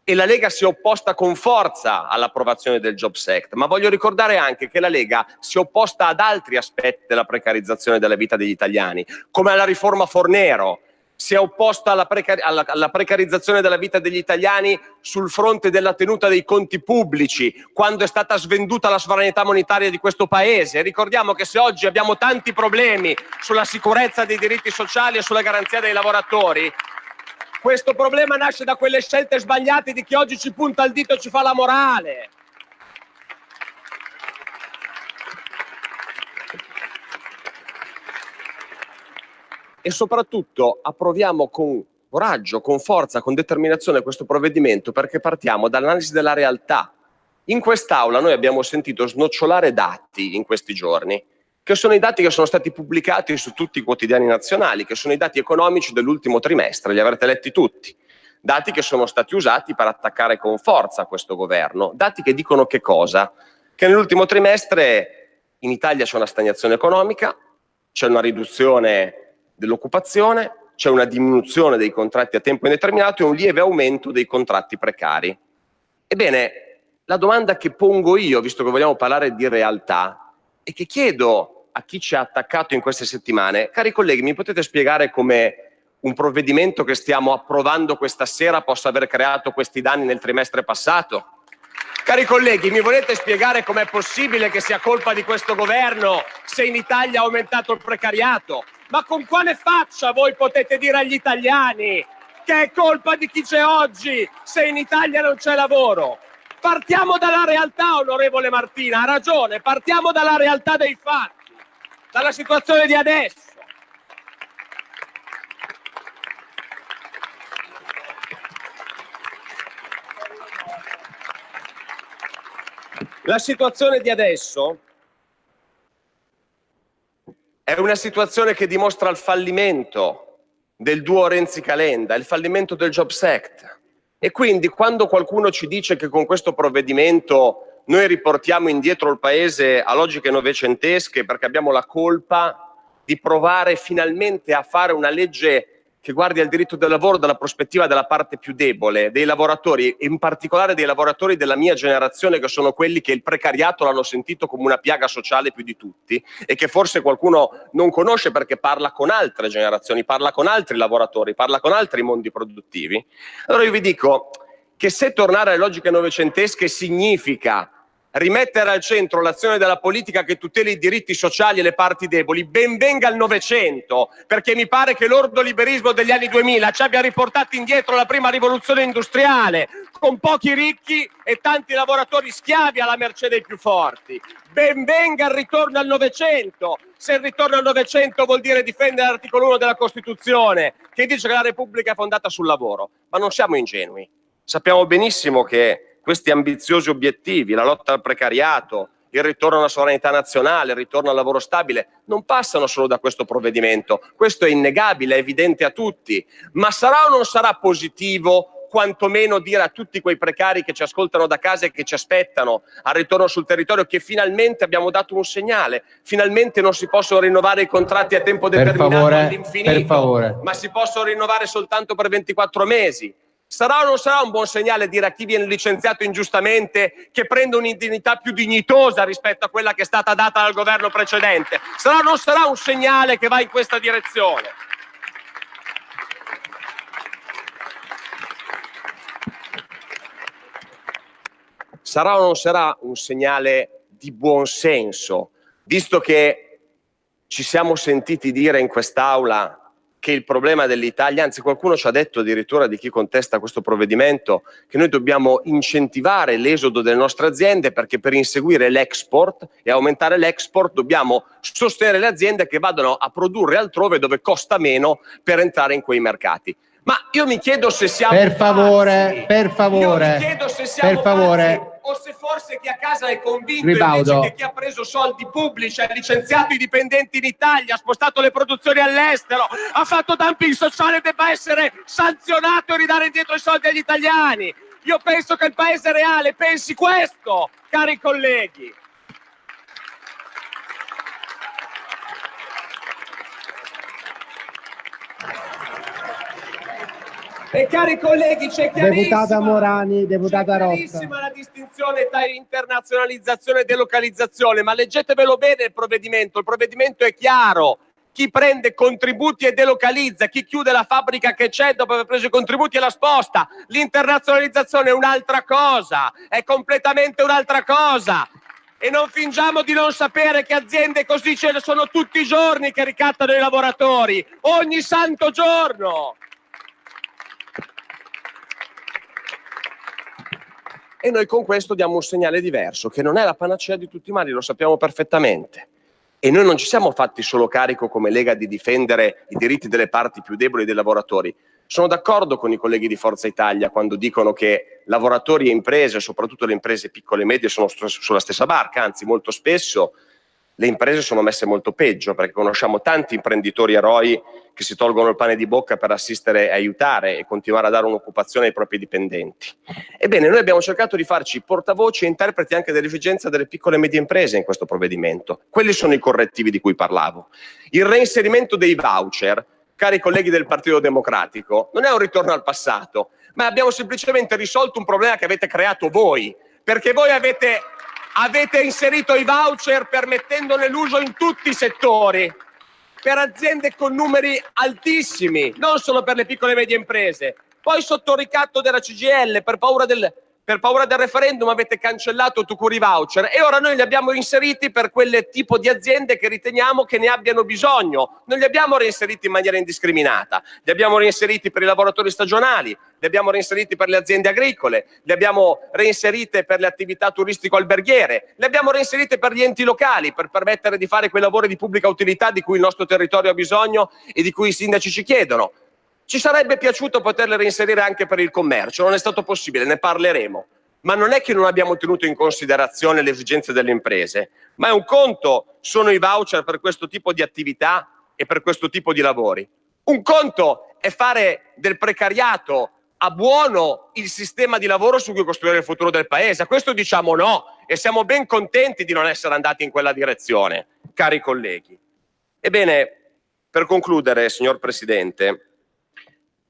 e la Lega si è opposta con forza all'approvazione del Jobs Act, ma voglio ricordare anche che la Lega si è opposta ad altri aspetti della precarizzazione della vita degli italiani, come alla riforma Fornero, si è opposta alla precarizzazione della vita degli italiani sul fronte della tenuta dei conti pubblici, quando è stata svenduta la sovranità monetaria di questo Paese. Ricordiamo che se oggi abbiamo tanti problemi sulla sicurezza dei diritti sociali e sulla garanzia dei lavoratori, Questo problema nasce da quelle scelte sbagliate di chi oggi ci punta il dito e ci fa la morale. E soprattutto approviamo con coraggio, con forza, con determinazione questo provvedimento, perché partiamo dall'analisi della realtà. In quest'Aula noi abbiamo sentito snocciolare dati in questi giorni, che sono i dati che sono stati pubblicati su tutti i quotidiani nazionali, che sono i dati economici dell'ultimo trimestre, li avrete letti tutti. Dati che sono stati usati per attaccare con forza questo governo. Dati che dicono che cosa? Che nell'ultimo trimestre in Italia c'è una stagnazione economica, c'è una riduzione dell'occupazione, c'è una diminuzione dei contratti a tempo indeterminato e un lieve aumento dei contratti precari. Ebbene, la domanda che pongo io, visto che vogliamo parlare di realtà, e che chiedo a chi ci ha attaccato in queste settimane, cari colleghi, mi potete spiegare come un provvedimento che stiamo approvando questa sera possa aver creato questi danni nel trimestre passato? Cari colleghi, mi volete spiegare com'è possibile che sia colpa di questo governo se in Italia ha aumentato il precariato? Ma con quale faccia voi potete dire agli italiani che è colpa di chi c'è oggi se in Italia non c'è lavoro? Partiamo dalla realtà, onorevole Martina, ha ragione, partiamo dalla realtà dei fatti, dalla situazione di adesso. La situazione di adesso è una situazione che dimostra il fallimento del duo Renzi-Calenda, il fallimento del Jobs Act. E quindi quando qualcuno ci dice che con questo provvedimento noi riportiamo indietro il paese a logiche novecentesche perché abbiamo la colpa di provare finalmente a fare una legge che guardi al diritto del lavoro dalla prospettiva della parte più debole, dei lavoratori, in particolare dei lavoratori della mia generazione, che sono quelli che il precariato l'hanno sentito come una piaga sociale più di tutti e che forse qualcuno non conosce perché parla con altre generazioni, parla con altri lavoratori, parla con altri mondi produttivi. Allora io vi dico che se tornare alle logiche novecentesche significa rimettere al centro l'azione della politica che tuteli i diritti sociali e le parti deboli, ben venga il Novecento, perché mi pare che l'ordoliberismo degli anni 2000 ci abbia riportati indietro alla prima rivoluzione industriale, con pochi ricchi e tanti lavoratori schiavi alla mercé dei più forti. Ben venga il ritorno al Novecento, se il ritorno al Novecento vuol dire difendere l'articolo 1 della Costituzione, che dice che la Repubblica è fondata sul lavoro. Ma non siamo ingenui, sappiamo benissimo che questi ambiziosi obiettivi, la lotta al precariato, il ritorno alla sovranità nazionale, il ritorno al lavoro stabile, non passano solo da questo provvedimento. Questo è innegabile, è evidente a tutti. Ma sarà o non sarà positivo quantomeno dire a tutti quei precari che ci ascoltano da casa e che ci aspettano al ritorno sul territorio che finalmente abbiamo dato un segnale, finalmente non si possono rinnovare i contratti a tempo determinato all'infinito, ma si possono rinnovare soltanto per 24 mesi. Sarà o non sarà un buon segnale dire a chi viene licenziato ingiustamente che prende un'indennità più dignitosa rispetto a quella che è stata data dal governo precedente? Sarà o non sarà un segnale che va in questa direzione? Sarà o non sarà un segnale di buon senso, visto che ci siamo sentiti dire in quest'Aula che il problema dell'Italia, anzi qualcuno ci ha detto addirittura di chi contesta questo provvedimento, che noi dobbiamo incentivare l'esodo delle nostre aziende perché per inseguire l'export e aumentare l'export dobbiamo sostenere le aziende che vadano a produrre altrove dove costa meno per entrare in quei mercati. Ma io mi chiedo se siamo per favore, Io mi chiedo se siamo pazzi, o se forse chi a casa è convinto invece che chi ha preso soldi pubblici, ha licenziato i dipendenti in Italia, ha spostato le produzioni all'estero, ha fatto dumping sociale, debba essere sanzionato e ridare indietro i soldi agli italiani. Io penso che il paese reale pensi questo, cari colleghi. E cari colleghi, c'è Deputata Morani, deputata Rocca. chiarissima la distinzione tra internazionalizzazione e delocalizzazione, ma leggetevelo bene il provvedimento è chiaro. Chi prende contributi e delocalizza, chi chiude la fabbrica che c'è dopo aver preso i contributi e la sposta. L'internazionalizzazione è un'altra cosa, è completamente un'altra cosa. E non fingiamo di non sapere che aziende così ce ne sono tutti i giorni che ricattano i lavoratori, ogni santo giorno. e noi con questo diamo un segnale diverso, che non è la panacea di tutti i mali, lo sappiamo perfettamente. E noi non ci siamo fatti solo carico come Lega di difendere i diritti delle parti più deboli dei lavoratori. Sono d'accordo con i colleghi di Forza Italia quando dicono che lavoratori e imprese, soprattutto le imprese piccole e medie, sono sulla stessa barca, anzi molto spesso le imprese sono messe molto peggio, perché conosciamo tanti imprenditori eroi che si tolgono il pane di bocca per assistere e aiutare e continuare a dare un'occupazione ai propri dipendenti. Ebbene, noi abbiamo cercato di farci portavoce e interpreti anche dell'esigenza delle piccole e medie imprese in questo provvedimento. Quelli sono i correttivi di cui parlavo. Il reinserimento dei voucher, cari colleghi del Partito Democratico, non è un ritorno al passato, ma abbiamo semplicemente risolto un problema che avete creato voi, perché voi avete inserito i voucher permettendone l'uso in tutti i settori, per aziende con numeri altissimi, non solo per le piccole e medie imprese. Poi sotto ricatto della CGIL, per paura del referendum, avete cancellato tu curi voucher e ora noi li abbiamo inseriti per quel tipo di aziende che riteniamo che ne abbiano bisogno. Non li abbiamo reinseriti in maniera indiscriminata, li abbiamo reinseriti per i lavoratori stagionali, li abbiamo reinseriti per le aziende agricole, li abbiamo reinserite per le attività turistico-alberghiere, li abbiamo reinserite per gli enti locali, per permettere di fare quei lavori di pubblica utilità di cui il nostro territorio ha bisogno e di cui i sindaci ci chiedono. Ci sarebbe piaciuto poterle reinserire anche per il commercio, non è stato possibile, ne parleremo. Ma non è che non abbiamo tenuto in considerazione le esigenze delle imprese, ma è un conto sono i voucher per questo tipo di attività e per questo tipo di lavori. Un conto è fare del precariato a buono il sistema di lavoro su cui costruire il futuro del Paese. A questo diciamo no e siamo ben contenti di non essere andati in quella direzione, cari colleghi. Ebbene, per concludere, signor Presidente,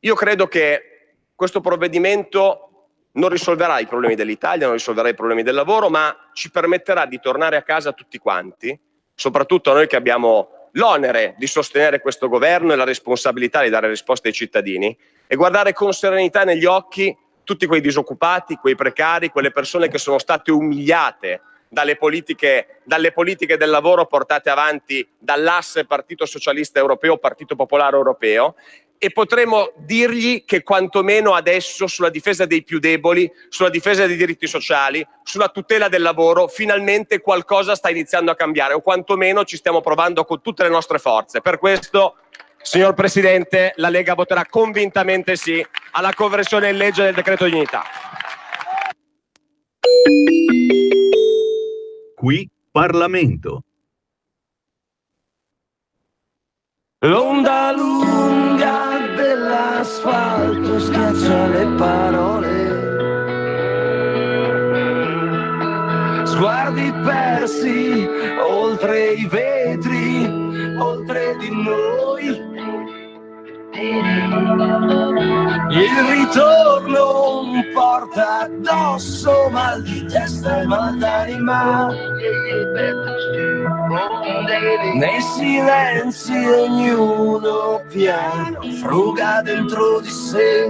io credo che questo provvedimento non risolverà i problemi dell'Italia, non risolverà i problemi del lavoro, ma ci permetterà di tornare a casa tutti quanti, soprattutto noi che abbiamo l'onere di sostenere questo governo e la responsabilità di dare risposte ai cittadini, e guardare con serenità negli occhi tutti quei disoccupati, quei precari, quelle persone che sono state umiliate dalle politiche del lavoro portate avanti dall'asse Partito Socialista Europeo, Partito Popolare Europeo, e potremo dirgli che quantomeno adesso sulla difesa dei più deboli, sulla difesa dei diritti sociali, sulla tutela del lavoro, finalmente qualcosa sta iniziando a cambiare, o quantomeno ci stiamo provando con tutte le nostre forze. Per questo, signor Presidente, la Lega voterà convintamente sì alla conversione in legge del decreto dignità. Qui Parlamento. L'onda lunga dell'asfalto schiaccia le parole, sguardi persi oltre i vetri, oltre di noi. Il ritorno porta addosso mal di testa e mal d'anima. Nei silenzi ognuno piano fruga dentro di sé.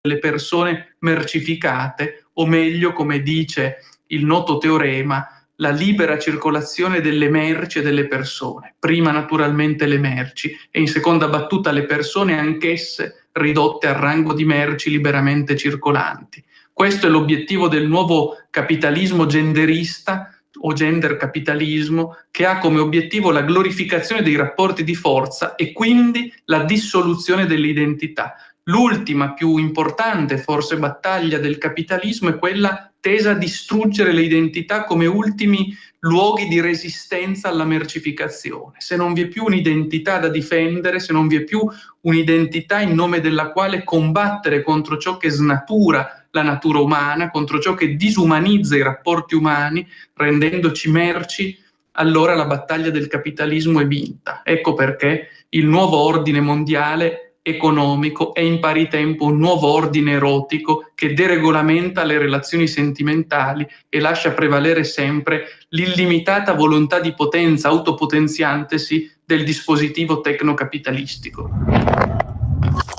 delle persone mercificate, o meglio, come dice il noto teorema, la libera circolazione delle merci e delle persone. Prima naturalmente le merci e in seconda battuta le persone, anch'esse ridotte al rango di merci liberamente circolanti. Questo è l'obiettivo del nuovo capitalismo genderista o gender capitalismo, che ha come obiettivo la glorificazione dei rapporti di forza e quindi la dissoluzione dell'identità. L'ultima, più importante forse battaglia del capitalismo è quella tesa a distruggere le identità come ultimi luoghi di resistenza alla mercificazione. Se non vi è più un'identità da difendere, se non vi è più un'identità in nome della quale combattere contro ciò che snatura la natura umana, contro ciò che disumanizza i rapporti umani, rendendoci merci, allora la battaglia del capitalismo è vinta. Ecco perché il nuovo ordine mondiale economico è in pari tempo un nuovo ordine erotico che deregolamenta le relazioni sentimentali e lascia prevalere sempre l'illimitata volontà di potenza autopotenziantesi del dispositivo tecnocapitalistico.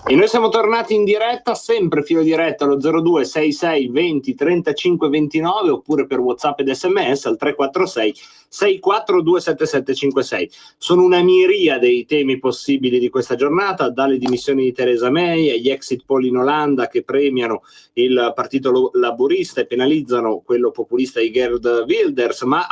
E noi siamo tornati in diretta, sempre filo diretta allo 02 66 20 35 29 oppure per WhatsApp ed SMS al 346 64 27756. Sono una miriade dei temi possibili di questa giornata, dalle dimissioni di Theresa May agli exit poll in Olanda che premiano il partito laburista e penalizzano quello populista di Geert Wilders, ma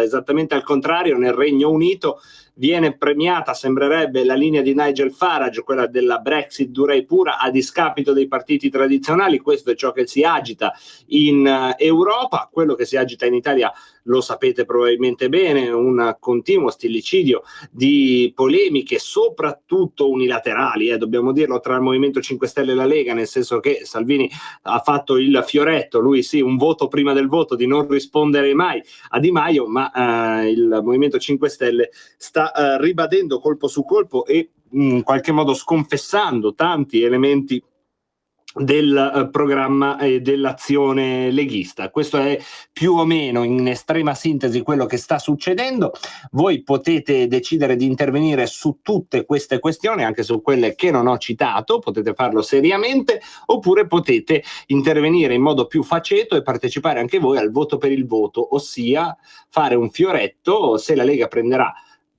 esattamente al contrario nel Regno Unito viene premiata, sembrerebbe, la linea di Nigel Farage, quella della Brexit dura e pura a discapito dei partiti tradizionali. Questo è ciò che si agita in Europa. Quello che si agita in Italia lo sapete probabilmente bene, un continuo stillicidio di polemiche, soprattutto unilaterali, dobbiamo dirlo, tra il Movimento 5 Stelle e la Lega, nel senso che Salvini ha fatto il fioretto, lui sì, un voto prima del voto, di non rispondere mai a Di Maio, ma il Movimento 5 Stelle sta ribadendo colpo su colpo e in qualche modo sconfessando tanti elementi del programma e dell'azione leghista. Questo è più o meno in estrema sintesi quello che sta succedendo. Voi potete decidere di intervenire su tutte queste questioni, anche su quelle che non ho citato, potete farlo seriamente, oppure potete intervenire in modo più faceto e partecipare anche voi al voto per il voto, ossia fare un fioretto. Se la Lega prenderà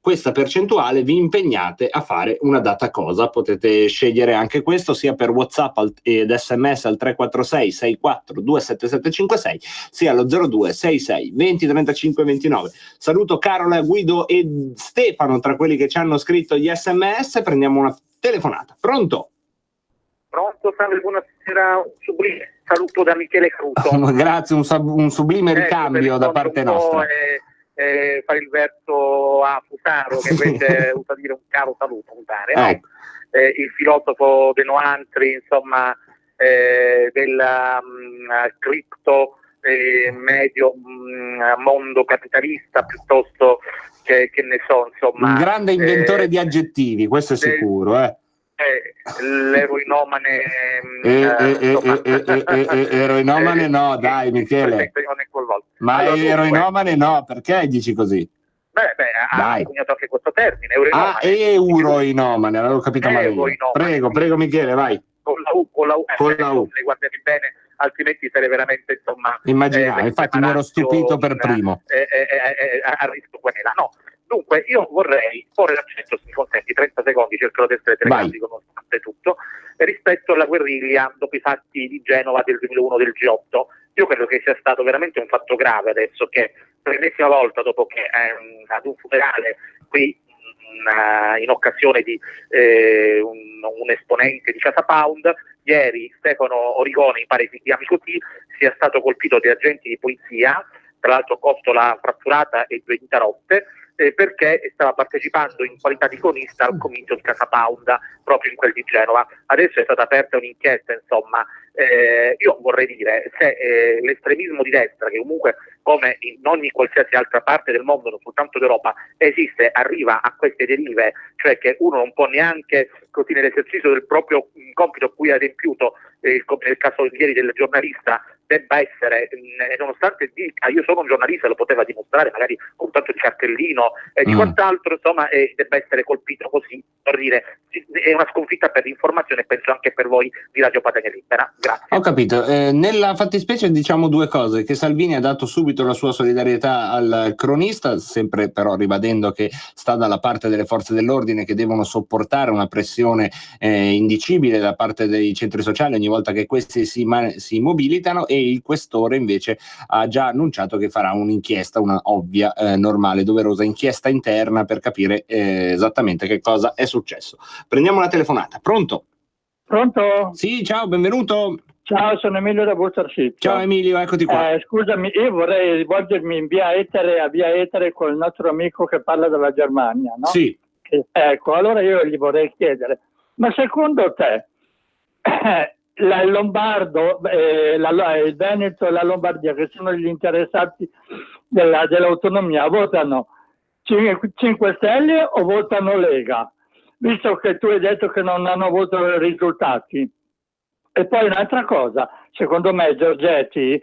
questa percentuale vi impegnate a fare una data cosa. Potete scegliere anche questo sia per WhatsApp ed SMS al 346 64 27756 sia allo 02 66 20 35 29. Saluto Carola, Guido e Stefano tra quelli che ci hanno scritto gli SMS. Prendiamo una telefonata. Pronto? Pronto, salve, buonasera, un sublime saluto da Michele Cruto. Grazie, un sublime ricambio da parte nostra. Fare il verso a Fusaro, che invece usa dire un caro saluto, no? Il filosofo De Noantri, insomma, del cripto medio mondo capitalista, piuttosto che ne so, insomma, un grande inventore di aggettivi, questo è sicuro, l'eroinomane eroinomane no, dai Michele, ma eroinomane no, perché dici così? Ha coniato anche questo termine, euroinomane, l'avevo capito male. Prego Michele, vai. Con la U, ne guardate bene, altrimenti sarei veramente, insomma, immaginavo, infatti mi ero stupito per primo a rischio querela. No, dunque io vorrei porre l'accento, se mi consenti 30 secondi, cercherò di essere telegrafico nonostante tutto, rispetto alla guerriglia dopo i fatti di Genova del 2001 del G8. Io credo che sia stato veramente un fatto grave adesso che per l'ennesima volta, dopo che ad un funerale qui in occasione di un esponente di Casa Pound, ieri Stefano Origone, mi pare si chiami così, sia stato colpito dai agenti di polizia, tra l'altro costola fratturata e 2 dita rotte, perché stava partecipando in qualità di cronista al comizio di Casa Pound proprio in quel di Genova. Adesso è stata aperta un'inchiesta, insomma. Io vorrei dire, se l'estremismo di destra, che comunque come in ogni qualsiasi altra parte del mondo, non soltanto d'Europa, esiste, arriva a queste derive, cioè che uno non può neanche, così nell'esercizio del proprio compito a cui ha adempiuto, nel caso ieri del giornalista, debba essere, nonostante dica io sono un giornalista, lo poteva dimostrare magari con tanto di cartellino e di quant'altro, insomma, debba essere colpito così, per dire, è una sconfitta per l'informazione e penso anche per voi di Radio Padania Libera. Grazie. Ho capito. Nella fattispecie diciamo due cose: che Salvini ha dato subito la sua solidarietà al cronista, sempre però ribadendo che sta dalla parte delle forze dell'ordine che devono sopportare una pressione indicibile da parte dei centri sociali ogni volta che questi si mobilitano, e il questore invece ha già annunciato che farà un'inchiesta, una ovvia, normale, doverosa inchiesta interna per capire esattamente che cosa è successo. Prendiamo la telefonata. Pronto? Pronto? Sì, ciao, benvenuto. Ciao, sono Emilio da Bustarsizio. Ciao Emilio, eccoti qua. Scusami, io vorrei rivolgermi in via etere con il nostro amico che parla della Germania, no? Sì. Ecco, allora io gli vorrei chiedere, ma secondo te il Lombardo, il Veneto e la Lombardia, che sono gli interessati dell'autonomia, votano 5 Stelle o votano Lega? Visto che tu hai detto che non hanno avuto risultati. E poi un'altra cosa, secondo me Giorgetti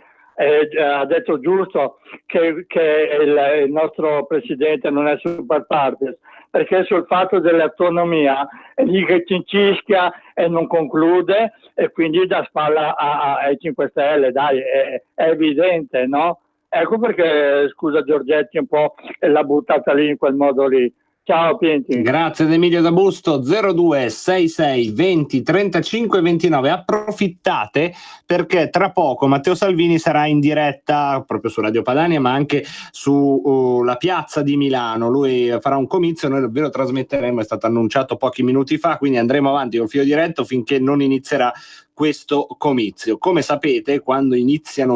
ha detto giusto che il nostro presidente non è super partes, perché sul fatto dell'autonomia è lì che cincischia e non conclude, e quindi dà spalla ai 5 Stelle, dai, è evidente, no? Ecco perché, scusa Giorgetti, un po' l'ha buttata lì in quel modo lì. Ciao Pinti. Grazie ad Emilio da Busto. 0266 20 35 29. Approfittate perché tra poco Matteo Salvini sarà in diretta proprio su Radio Padania, ma anche su la piazza di Milano. Lui farà un comizio, noi ve lo trasmetteremo, è stato annunciato pochi minuti fa, quindi andremo avanti con filo diretto finché non inizierà questo comizio. Come sapete, quando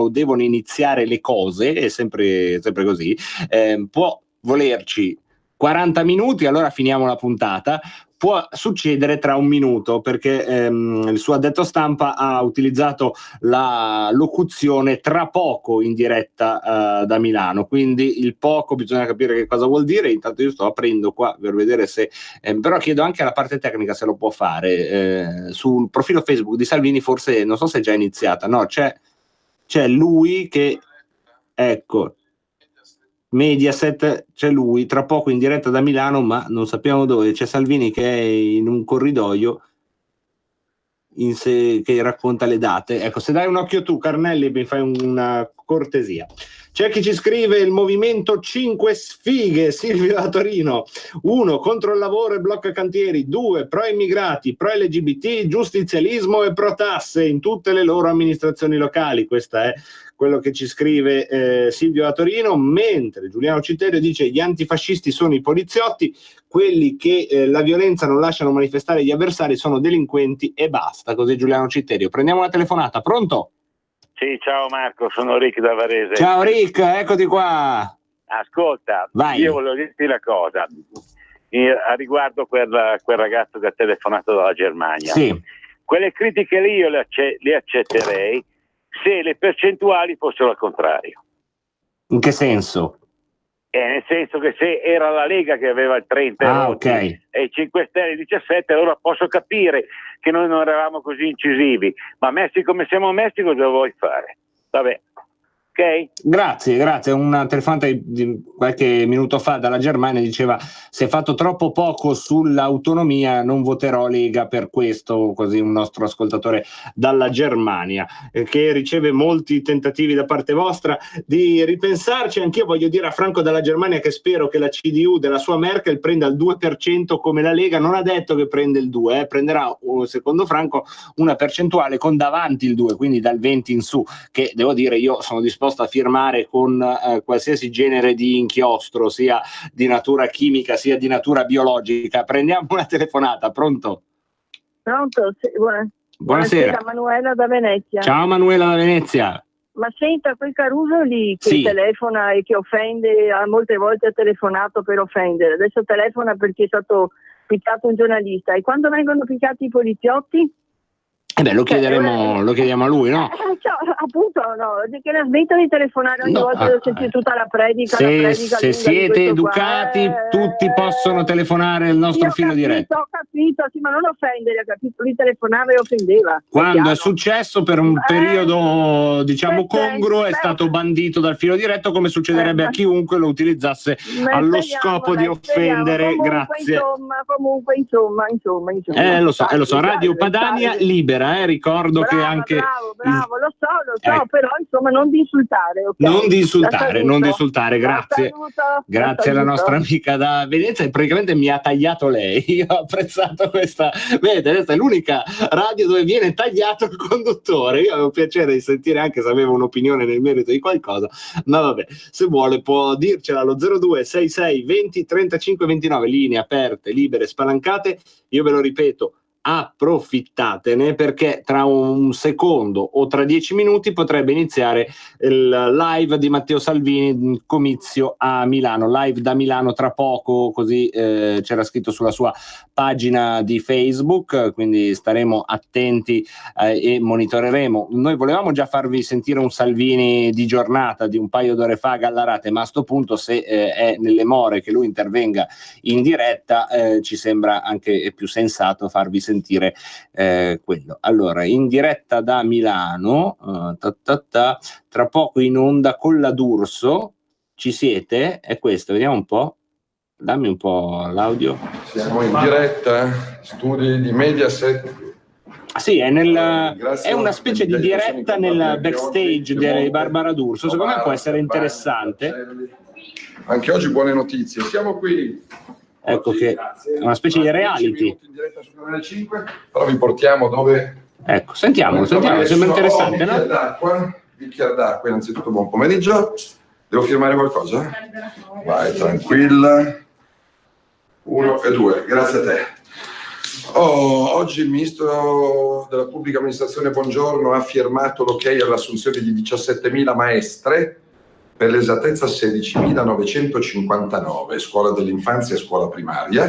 devono iniziare le cose, è sempre così, può volerci 40 minuti, allora finiamo la puntata. Può succedere tra un minuto, perché il suo addetto stampa ha utilizzato la locuzione "tra poco" in diretta da Milano, quindi il poco bisogna capire che cosa vuol dire. Intanto io sto aprendo qua per vedere se però chiedo anche alla parte tecnica se lo può fare. Sul profilo Facebook di Salvini forse, non so se è già iniziata, no, c'è lui che, ecco, Mediaset, c'è lui tra poco in diretta da Milano, ma non sappiamo dove. C'è Salvini che è in un corridoio che racconta le date. Ecco, se dai un occhio tu, Carnelli, mi fai una cortesia. C'è chi ci scrive: il movimento 5 sfighe, Silvio da Torino. 1 contro il lavoro e blocca cantieri, 2 pro immigrati, pro LGBT, giustizialismo e pro tasse in tutte le loro amministrazioni locali. Questo è quello che ci scrive Silvio da Torino, mentre Giuliano Citterio dice: gli antifascisti sono i poliziotti, quelli che la violenza non lasciano manifestare gli avversari sono delinquenti e basta. Così Giuliano Citterio. Prendiamo una telefonata. Pronto? Sì, ciao Marco, sono Rick da Varese. Ciao Rick, eccoti qua. Ascolta, vai. Io volevo dirti una cosa a riguardo quel ragazzo che ha telefonato dalla Germania. Sì. Quelle critiche lì io le accetterei se le percentuali fossero al contrario. In che senso? Nel senso che se era la Lega che aveva il 30 okay, e i 5 Stelle il 17, allora posso capire che noi non eravamo così incisivi, ma messi come siamo messi, cosa vuoi fare? Vabbè. Okay. Grazie. Una telefonata di qualche minuto fa dalla Germania diceva: si è fatto troppo poco sull'autonomia, non voterò Lega per questo. Così un nostro ascoltatore dalla Germania che riceve molti tentativi da parte vostra di ripensarci. Anch'io voglio dire a Franco dalla Germania che spero che la CDU della sua Merkel prenda il 2% come la Lega. Non ha detto che prende il 2%, prenderà, secondo Franco, una percentuale con davanti il 2%, quindi dal 20 in su, che devo dire io sono disposto a firmare con qualsiasi genere di inchiostro, sia di natura chimica sia di natura biologica. Prendiamo una telefonata. Pronto? Pronto? Sì, buonasera. Manuela da Venezia. Ciao Manuela da Venezia. Ma senta, quel Caruso lì che sì, telefona e che offende, molte volte ha telefonato per offendere, adesso telefona perché è stato piccato un giornalista. E quando vengono piccati i poliziotti? Lo chiediamo a lui, no? Appunto, no, che la smetta di telefonare ogni volta devo sentire tutta la predica. Se siete educati, tutti possono telefonare il nostro filo diretto. Ho capito, sì, ma non offendere, ha capito? Lui telefonava e offendeva. Quando è successo per un periodo, diciamo, congruo, è stato bandito dal filo diretto, come succederebbe a chiunque lo utilizzasse allo scopo di offendere. Grazie. Insomma. Lo so, Radio Padania Libera, ricordo che anche... Bravo, lo so, però insomma non di insultare. Okay? Non di insultare, grazie. Grazie alla nostra amica da Venezia, e praticamente mi ha tagliato lei. Io ho apprezzato questa, vedete, questa è l'unica radio dove viene tagliato il conduttore. Io avevo piacere di sentire anche se aveva un'opinione nel merito di qualcosa, ma vabbè, se vuole può dircela allo 0266 20 35 29, linee aperte, libere, spalancate. Io ve lo ripeto, approfittatene, perché tra un secondo o tra 10 minuti potrebbe iniziare il live di Matteo Salvini, comizio a Milano, live da Milano tra poco, così c'era scritto sulla sua pagina di Facebook, quindi staremo attenti e monitoreremo. Noi volevamo già farvi sentire un Salvini di giornata di un paio d'ore fa a Gallarate, ma a sto punto, se è nelle more che lui intervenga in diretta, ci sembra anche più sensato farvi sentire quello. Allora, in diretta da Milano, tra poco in onda con la D'Urso, ci siete? È questo, vediamo un po'. Dammi un po' l'audio. Siamo in diretta, studi di Mediaset. Sì, è una specie di diretta nel backstage di Barbara D'Urso. Secondo me può essere interessante. Anche oggi buone notizie. Siamo qui. Ecco che è una specie di reality. In diretta su Canale 5, però vi portiamo dove... Ecco, sentiamo, sembra interessante, no? Bicchiere d'acqua, innanzitutto buon pomeriggio. Devo firmare qualcosa? Vai, tranquilla. 1 e 2, grazie a te. Oggi il ministro della pubblica amministrazione Bongiorno ha firmato l'ok all'assunzione di 17.000 maestre, per l'esattezza 16.959, scuola dell'infanzia e scuola primaria,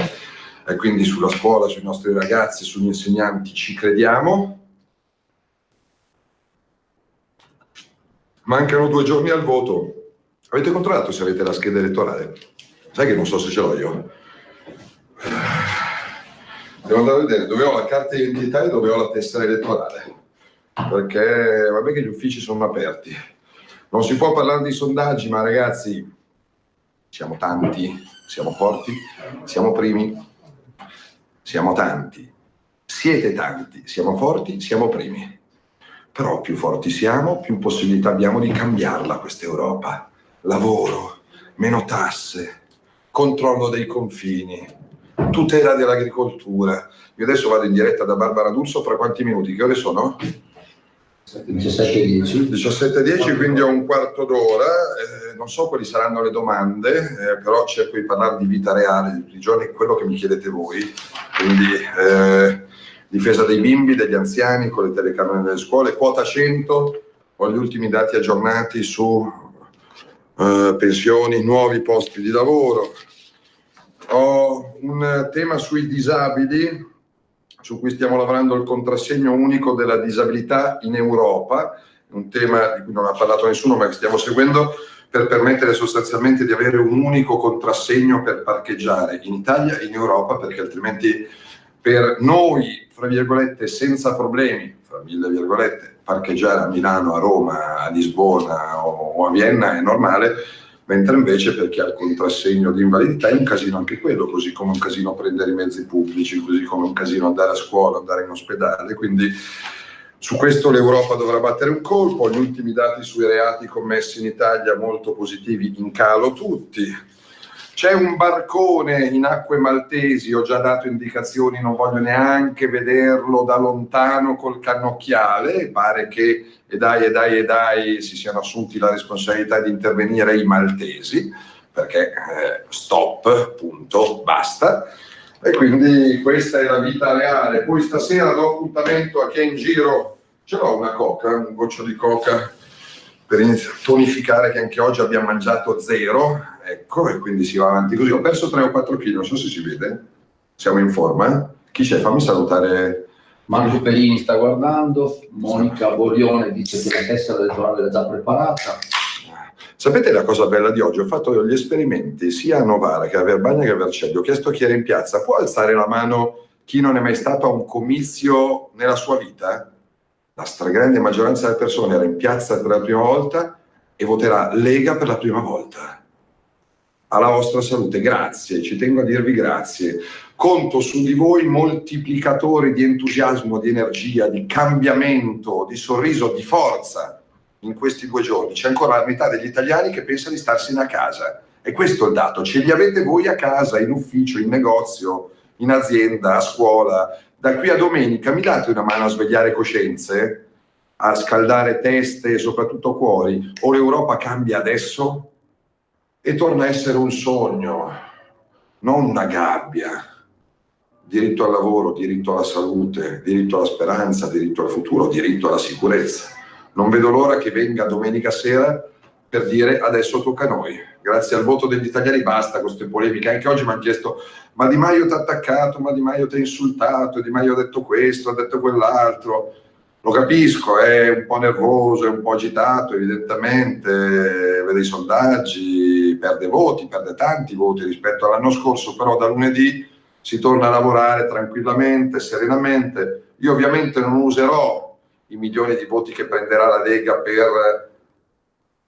e quindi sulla scuola, sui nostri ragazzi, sugli insegnanti ci crediamo. Mancano 2 giorni al voto. Avete controllato se avete la scheda elettorale? Sai che non so se ce l'ho io. Devo andare a vedere dove ho la carta di identità e dove ho la tessera elettorale, perché vabbè che gli uffici sono aperti. Non si può parlare di sondaggi, ma ragazzi, siamo tanti, siamo forti, siamo primi, siamo tanti, siete tanti, siamo forti, siamo primi. Però più forti siamo, più possibilità abbiamo di cambiarla questa Europa. Lavoro, meno tasse, controllo dei confini, tutela dell'agricoltura. Io adesso vado in diretta da Barbara D'Urso, fra quanti minuti? Che ore sono? 17:10, quindi ho un quarto d'ora. Non so quali saranno le domande, però cerco di parlare di vita reale di tutti i giorni, quello che mi chiedete voi. Quindi difesa dei bimbi, degli anziani con le telecamere nelle scuole, quota 100, ho gli ultimi dati aggiornati su pensioni, nuovi posti di lavoro. Ho un tema sui disabili, su cui stiamo lavorando, il contrassegno unico della disabilità in Europa, un tema di cui non ha parlato nessuno ma che stiamo seguendo, per permettere sostanzialmente di avere un unico contrassegno per parcheggiare in Italia e in Europa, perché altrimenti per noi, fra virgolette, senza problemi, fra mille virgolette, parcheggiare a Milano, a Roma, a Lisbona o a Vienna è normale, mentre invece per chi ha il contrassegno di invalidità è un casino anche quello, così come un casino prendere i mezzi pubblici, così come un casino andare a scuola, andare in ospedale. Quindi su questo l'Europa dovrà battere un colpo. Gli ultimi dati sui reati commessi in Italia molto positivi, in calo tutti. C'è un barcone in acque maltesi, ho già dato indicazioni, non voglio neanche vederlo da lontano col cannocchiale, pare che e dai si siano assunti la responsabilità di intervenire i maltesi, perché stop, punto, basta. E quindi questa è la vita reale. Poi stasera do appuntamento a chi è in giro, ce l'ho una coca, un goccio di coca per tonificare, che anche oggi abbiamo mangiato 0, ecco, e quindi si va avanti così. Ho perso 3 o 4 kg, non so se si vede, siamo in forma. Chi c'è? Fammi salutare. Marco Perini sta guardando, Monica Borione dice che la tessera elettorale è già preparata. Sapete la cosa bella di oggi? Ho fatto gli esperimenti sia a Novara che a Verbagna che a Vercelli. Ho chiesto a chi era in piazza: può alzare la mano chi non è mai stato a un comizio nella sua vita, la stragrande maggioranza delle persone era in piazza per la prima volta e voterà Lega per la prima volta. Alla vostra salute, grazie, ci tengo a dirvi grazie. Conto su di voi moltiplicatori di entusiasmo, di energia, di cambiamento, di sorriso, di forza in questi 2 giorni. C'è ancora la metà degli italiani che pensa di starsene a casa. E questo è il dato. Ce li avete voi a casa, in ufficio, in negozio, in azienda, a scuola. Da qui a domenica mi date una mano a svegliare coscienze, a scaldare teste e soprattutto cuori? O l'Europa cambia adesso e torna a essere un sogno, non una gabbia. Diritto al lavoro, diritto alla salute, diritto alla speranza, diritto al futuro, diritto alla sicurezza. Non vedo l'ora che venga domenica sera per dire adesso tocca a noi. Grazie al voto degli italiani basta con queste polemiche. Anche oggi mi hanno chiesto ma Di Maio ti ha attaccato, ma Di Maio ti ha insultato, Di Maio ha detto questo, ha detto quell'altro. Lo capisco, è un po' nervoso, è un po' agitato, evidentemente, vede i sondaggi, perde voti, perde tanti voti rispetto all'anno scorso, però da lunedì si torna a lavorare tranquillamente, serenamente. Io ovviamente non userò i milioni di voti che prenderà la Lega per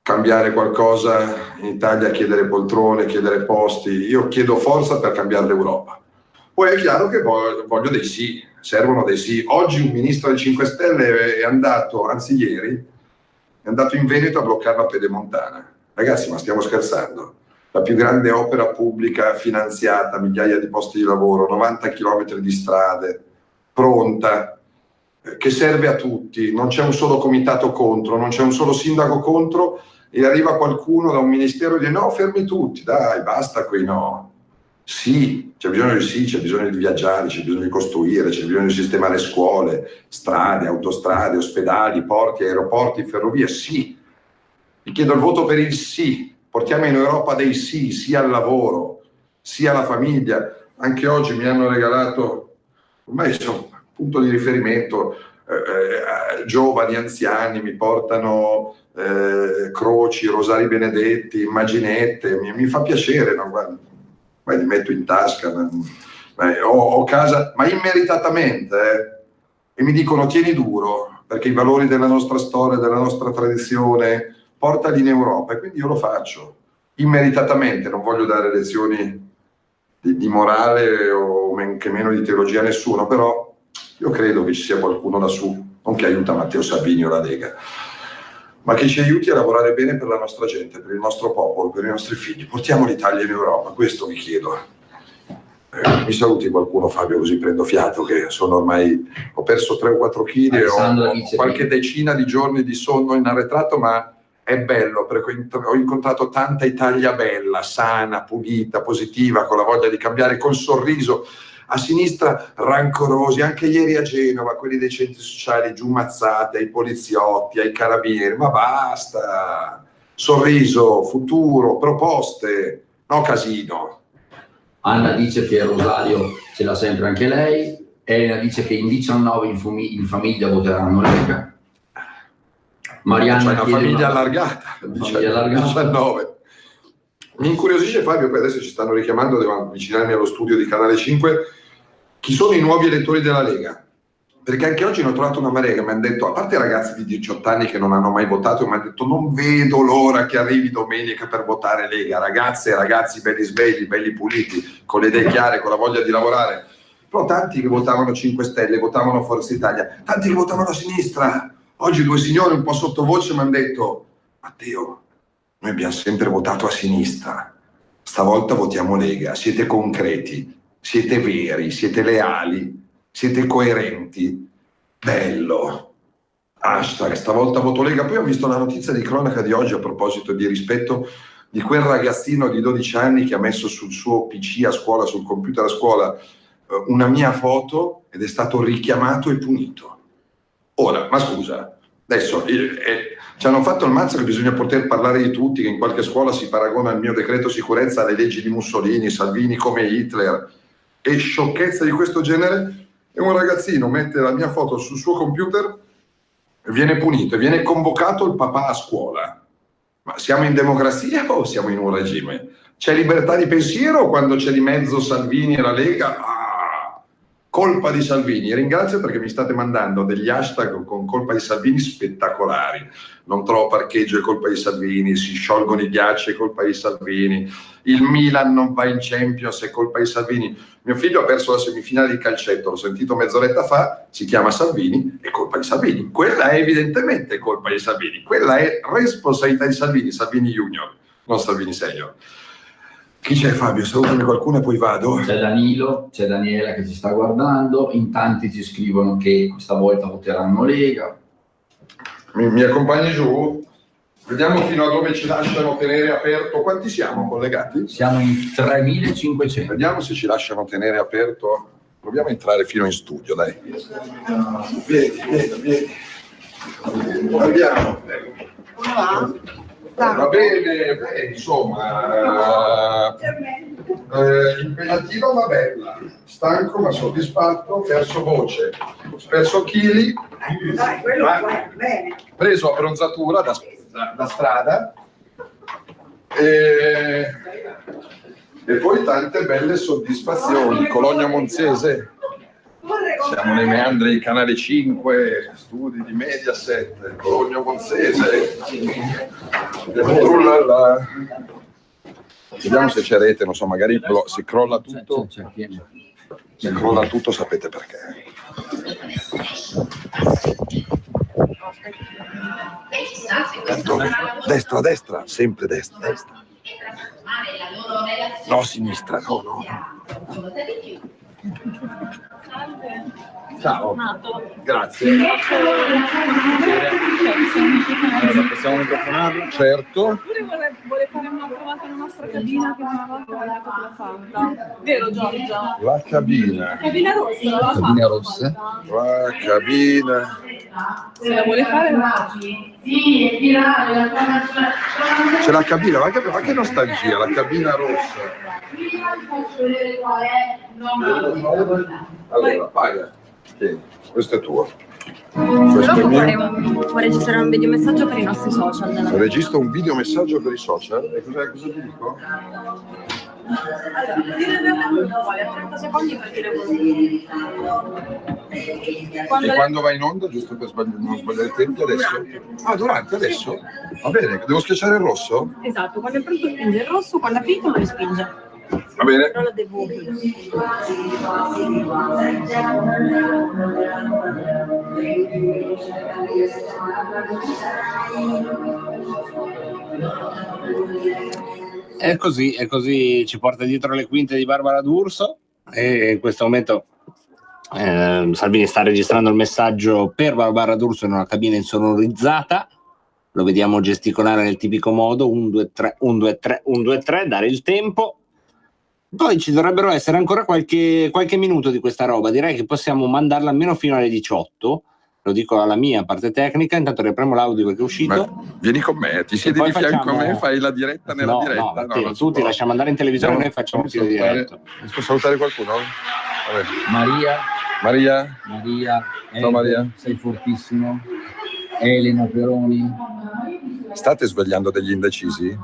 cambiare qualcosa in Italia, chiedere poltrone, chiedere posti. Io chiedo forza per cambiare l'Europa. Poi è chiaro che voglio dei sì, servono dei sì. Oggi un ministro dei 5 Stelle è andato, anzi ieri, è andato in Veneto a bloccare la Pedemontana. Ragazzi, ma stiamo scherzando? La più grande opera pubblica finanziata, migliaia di posti di lavoro, 90 chilometri di strade, pronta, che serve a tutti. Non c'è un solo comitato contro, non c'è un solo sindaco contro, e arriva qualcuno da un ministero e dice no, fermi tutti, dai, basta qui, no. Sì, c'è bisogno di viaggiare, c'è bisogno di costruire, c'è bisogno di sistemare scuole, strade, autostrade, ospedali, porti, aeroporti, ferrovie, sì. Vi chiedo il voto per il sì. Portiamo in Europa dei sì, sì al lavoro, sì alla famiglia. Anche oggi mi hanno regalato, ormai sono punto di riferimento, giovani, anziani, mi portano croci, rosari benedetti, immaginette, mi fa piacere, no? Guarda, li metto in tasca, ho casa, ma immeritatamente, e mi dicono tieni duro, perché i valori della nostra storia, della nostra tradizione, portali in Europa, e quindi io lo faccio, immeritatamente. Non voglio dare lezioni di morale o men che meno di teologia a nessuno, però io credo che ci sia qualcuno lassù, non che aiuta Matteo Salvini o la Lega, ma che ci aiuti a lavorare bene per la nostra gente, per il nostro popolo, per i nostri figli. Portiamo l'Italia in Europa, questo vi chiedo. Mi saluti qualcuno, Fabio, così prendo fiato, che sono ormai, ho perso 3 o 4 kg e ho qualche decina di giorni di sonno in arretrato, ma è bello perché ho incontrato tanta Italia bella, sana, pulita, positiva, con la voglia di cambiare, col sorriso. A sinistra rancorosi, anche ieri a Genova, quelli dei centri sociali giù mazzate, ai poliziotti, ai carabinieri, ma basta, sorriso, futuro, proposte, no casino. Anna dice che Rosario ce l'ha sempre anche lei, Elena dice che in 19 in famiglia voteranno Lega. Marianna c'è una famiglia allargata, 19. Mi incuriosisce, Fabio, poi adesso ci stanno richiamando, devo avvicinarmi allo studio di Canale 5, chi sono i nuovi elettori della Lega? Perché anche oggi ne ho trovato una marea che mi hanno detto, a parte ragazzi di 18 anni che non hanno mai votato, mi hanno detto non vedo l'ora che arrivi domenica per votare Lega, ragazze e ragazzi belli svegli, belli puliti, con le idee chiare, con la voglia di lavorare. Però tanti che votavano 5 Stelle, votavano Forza Italia, tanti che votavano a sinistra. Oggi 2 signori un po' sottovoce mi hanno detto, Matteo, noi abbiamo sempre votato a sinistra, stavolta votiamo Lega, siete concreti, siete veri, siete leali, siete coerenti, bello, hashtag, stavolta voto Lega. Poi ho visto la notizia di cronaca di oggi a proposito di rispetto di quel ragazzino di 12 anni che ha messo sul suo PC a scuola, sul computer a scuola, una mia foto ed è stato richiamato e punito. Ora, ma scusa, adesso ci hanno fatto il mazzo che bisogna poter parlare di tutti, che in qualche scuola si paragona il mio decreto sicurezza alle leggi di Mussolini, Salvini come Hitler, e sciocchezze di questo genere, e un ragazzino mette la mia foto sul suo computer e viene punito, e viene convocato il papà a scuola. Ma siamo in democrazia o siamo in un regime? C'è libertà di pensiero quando c'è di mezzo Salvini e la Lega? Colpa di Salvini. Ringrazio perché mi state mandando degli hashtag con colpa di Salvini spettacolari. Non trovo parcheggio, è colpa di Salvini. Si sciolgono i ghiacci, è colpa di Salvini. Il Milan non va in Champions, è colpa di Salvini. Mio figlio ha perso la semifinale di calcetto, l'ho sentito mezz'oretta fa, si chiama Salvini, è colpa di Salvini. Quella è evidentemente colpa di Salvini. Quella è responsabilità di Salvini, Salvini Junior, non Salvini Senior. Chi c'è, Fabio? Salutami qualcuno e poi vado. C'è Danilo, c'è Daniela che ci sta guardando, in tanti ci scrivono che questa volta voteranno Lega. Mi accompagni giù? Vediamo fino a dove ci lasciano tenere aperto. Quanti siamo collegati? Siamo in 3500. Vediamo se ci lasciano tenere aperto. Proviamo a entrare fino in studio, dai. Vieni. Andiamo. Va bene, insomma, impegnativo ma bella, stanco ma soddisfatto, perso voce, perso chili, preso abbronzatura da strada e poi tante belle soddisfazioni. Cologno Monzese, siamo nei meandri di Canale 5, studi di Mediaset, Cologno Monzese. Vediamo se c'è rete, non so, magari si crolla tutto. Se crolla tutto sapete perché. Destra, sempre destra. No, sinistra, no. Ciao, grazie. Allora, possiamo microfonarlo? Certo. Oppure vuole fare una provata nella nostra cabina che una volta l'ha fatta. Vero Giorgia? La cabina. Cabina rossa. Cabina rossa. La cabina. Se la vuole fare C'è la cabina, ma che nostalgia, la cabina rossa. Allora, paga. Tieni, questo è tuo. Questo è mio. Può registrare un videomessaggio per i nostri social. Registro un videomessaggio per i social? E cosa ti dico? Allora, dire a 30 secondi per dire così. E quando va in onda, giusto per non sbagliare il tempo, adesso? Ah, durante, adesso? Va bene, devo schiacciare il rosso? Esatto, quando è pronto spinge il rosso, quando ha finito lo respinge. Va bene. Però lo devo È così ci porta dietro le quinte di Barbara D'Urso e in questo momento Salvini sta registrando il messaggio per Barbara D'Urso in una cabina insonorizzata. Lo vediamo gesticolare nel tipico modo 1, 2, 3, 1, 2, 3, 1, 2, 3, dare il tempo. Poi ci dovrebbero essere ancora qualche minuto di questa roba. Direi che possiamo mandarla almeno fino alle 18. Lo dico alla mia parte tecnica. Intanto riapriamo l'audio perché è uscito. Ma vieni con me, ti siedi di fianco a me, fai la diretta nella diretta. No, tu ti lasciamo andare in televisione e noi facciamo il diretto. Posso salutare qualcuno? Vabbè. Maria. Ciao Maria. Sei fortissimo. Elena Peroni. State svegliando degli indecisi?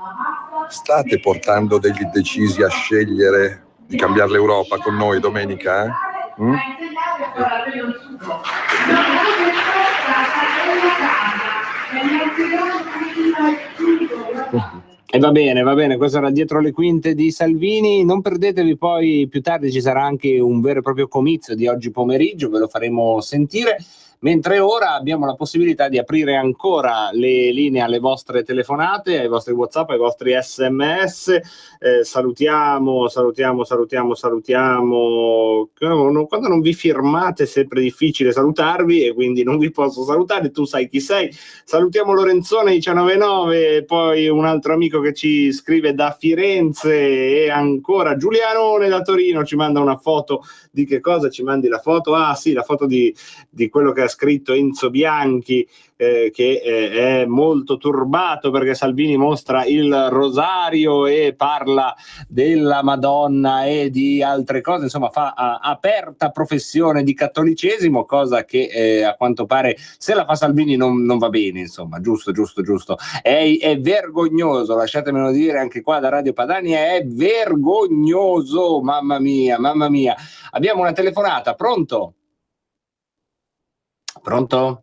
State portando degli indecisi a scegliere di cambiare l'Europa con noi domenica? E va bene, questo era dietro le quinte di Salvini. Non perdetevi, poi più tardi ci sarà anche un vero e proprio comizio di oggi pomeriggio, ve lo faremo sentire. Mentre ora abbiamo la possibilità di aprire ancora le linee alle vostre telefonate, ai vostri WhatsApp, ai vostri SMS. Salutiamo. Quando non vi firmate è sempre difficile salutarvi e quindi non vi posso salutare, tu sai chi sei. Salutiamo Lorenzone 199, poi un altro amico che ci scrive da Firenze e ancora Giulianone da Torino ci manda una foto. Di che cosa ci mandi la foto? Ah sì, la foto di quello che ha scritto Enzo Bianchi, che è molto turbato perché Salvini mostra il rosario e parla della Madonna e di altre cose, insomma fa aperta professione di cattolicesimo, cosa che a quanto pare se la fa Salvini non va bene, insomma, giusto. È vergognoso, lasciatemelo dire anche qua da Radio Padania, è vergognoso, mamma mia. Abbiamo una telefonata, pronto? Pronto?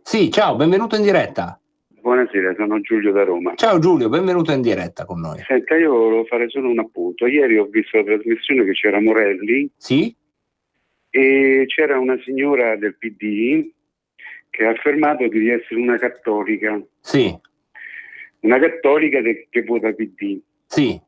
Sì, ciao, benvenuto in diretta. Buonasera, sono Giulio da Roma. Ciao Giulio, benvenuto in diretta con noi. Senta, io volevo fare solo un appunto. Ieri ho visto la trasmissione che c'era Morelli. Sì? E c'era una signora del PD che ha affermato di essere una cattolica. Sì. Una cattolica che vota PD. Sì.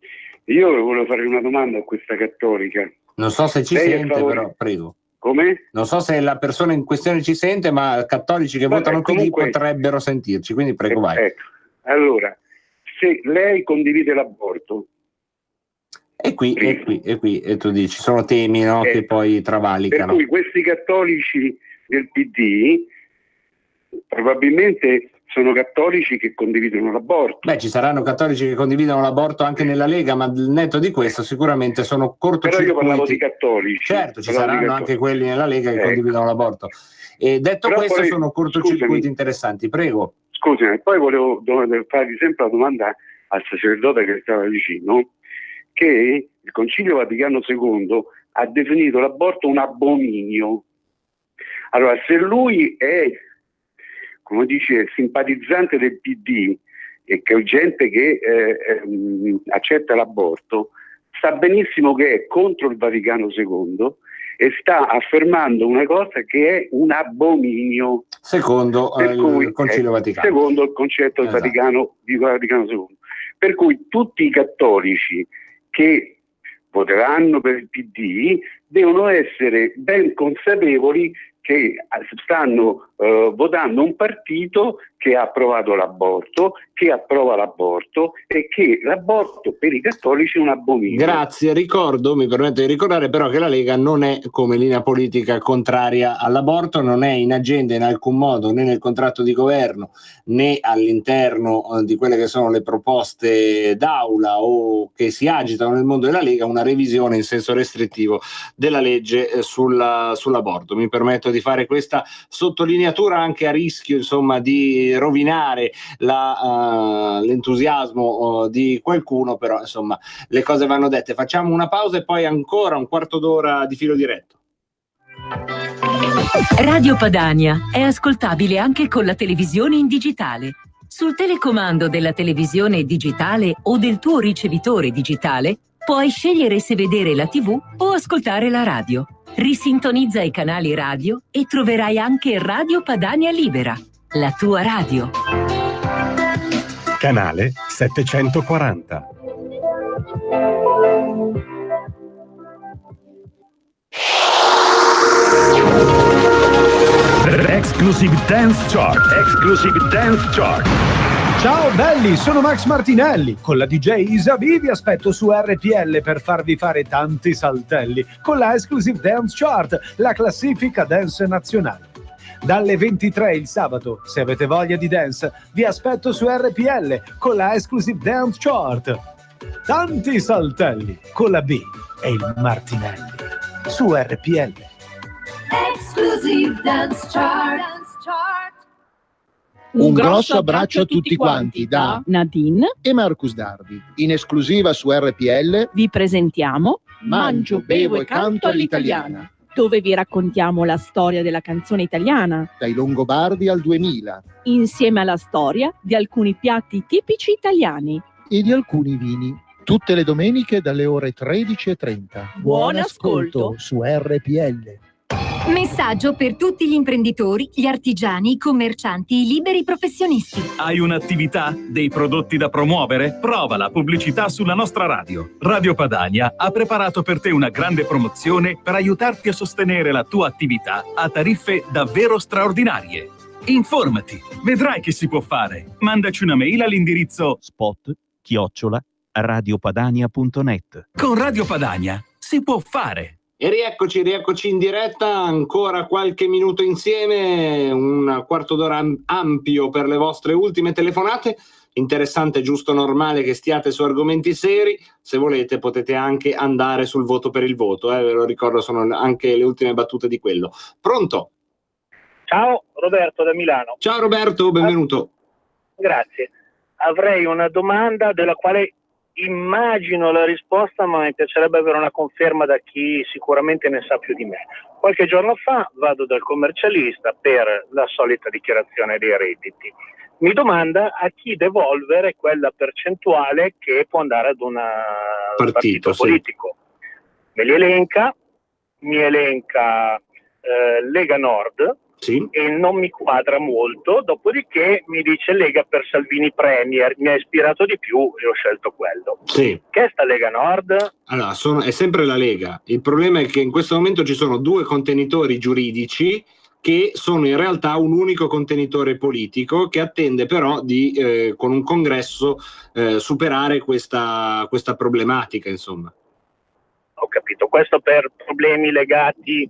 Io volevo fare una domanda a questa cattolica. Non so se ci sente, però, prego. Come? Non so se la persona in questione ci sente, ma cattolici che votano PD potrebbero sentirci, quindi prego, vai. Ecco. Allora, se lei condivide l'aborto. E qui, e tu dici, sono temi, no, che poi travalicano. Per cui questi cattolici del PD probabilmente sono cattolici che condividono l'aborto. Beh, ci saranno cattolici che condividono l'aborto anche nella Lega, ma al netto di questo sicuramente sono cortocircuiti. Però io parlavo di cattolici. Certo, ci saranno anche quelli nella Lega che condividono l'aborto. E detto Però questo, poi, sono cortocircuiti interessanti. Prego. Scusami, poi volevo fargli sempre la domanda al sacerdote che stava vicino, che il Concilio Vaticano II ha definito l'aborto un abominio. Allora, se lui è, come dice, simpatizzante del PD e che è gente che accetta l'aborto, sa benissimo che è contro il Vaticano II e sta affermando una cosa che è un abominio. Secondo il Concilio Vaticano. Secondo il concetto del Vaticano II. Per cui tutti i cattolici che voteranno per il PD devono essere ben consapevoli che stanno votando un partito che ha approvato l'aborto, che approva l'aborto e che l'aborto per i cattolici è un abominio. Grazie, mi permetto di ricordare però che la Lega non è come linea politica contraria all'aborto, non è in agenda in alcun modo né nel contratto di governo né all'interno di quelle che sono le proposte d'aula o che si agitano nel mondo della Lega una revisione in senso restrittivo della legge sull'aborto. Mi permetto di fare questa sottolineatura anche a rischio, insomma, di rovinare l'entusiasmo di qualcuno, però insomma le cose vanno dette. Facciamo una pausa e poi ancora un quarto d'ora di filo diretto. Radio Padania è ascoltabile anche con la televisione in digitale. Sul telecomando della televisione digitale o del tuo ricevitore digitale puoi scegliere se vedere la TV o ascoltare la radio. Risintonizza i canali radio e troverai anche Radio Padania Libera, la tua radio. Canale 740. Exclusive Dance Chart. Exclusive Dance Chart. Ciao belli, sono Max Martinelli. Con la DJ Isabi vi aspetto su RPL per farvi fare tanti saltelli con la Exclusive Dance Chart, la classifica dance nazionale. Dalle 23 il sabato, se avete voglia di dance, vi aspetto su RPL con la Exclusive Dance Chart. Tanti saltelli con la B e il Martinelli su RPL. Exclusive Dance Chart. Un grosso abbraccio a tutti quanti da Nadine e Marcus Dardi. In esclusiva su RPL vi presentiamo Mangio, bevo e canto all'italiana, dove vi raccontiamo la storia della canzone italiana dai Longobardi al 2000, insieme alla storia di alcuni piatti tipici italiani e di alcuni vini. Tutte le domeniche dalle ore 13:30. Buon ascolto su RPL. Messaggio per tutti gli imprenditori, gli artigiani, i commercianti, i liberi professionisti. Hai un'attività? Dei prodotti da promuovere? Prova la pubblicità sulla nostra radio. Radio Padania ha preparato per te una grande promozione per aiutarti a sostenere la tua attività a tariffe davvero straordinarie. Informati, vedrai che si può fare. Mandaci una mail all'indirizzo spot@radiopadania.net. Con Radio Padania si può fare. E rieccoci in diretta, ancora qualche minuto insieme, un quarto d'ora ampio per le vostre ultime telefonate. Interessante, giusto, normale che stiate su argomenti seri. Se volete potete anche andare sul voto per il voto, ve lo ricordo, sono anche le ultime battute di quello. Pronto? Ciao, Roberto da Milano. Ciao Roberto, benvenuto. Grazie. Avrei una domanda della quale immagino la risposta, ma mi piacerebbe avere una conferma da chi sicuramente ne sa più di me. Qualche giorno fa vado dal commercialista per la solita dichiarazione dei redditi. Mi domanda a chi devolvere quella percentuale che può andare ad un partito politico. Me li elenca, mi elenca Lega Nord, sì, e non mi quadra molto, dopodiché mi dice Lega per Salvini Premier, mi ha ispirato di più e ho scelto quello. Sì. Che è sta Lega Nord? Allora, è sempre la Lega. Il problema è che in questo momento ci sono due contenitori giuridici che sono in realtà un unico contenitore politico che attende però di, con un congresso, superare questa problematica, insomma. Ho capito, questo per problemi legati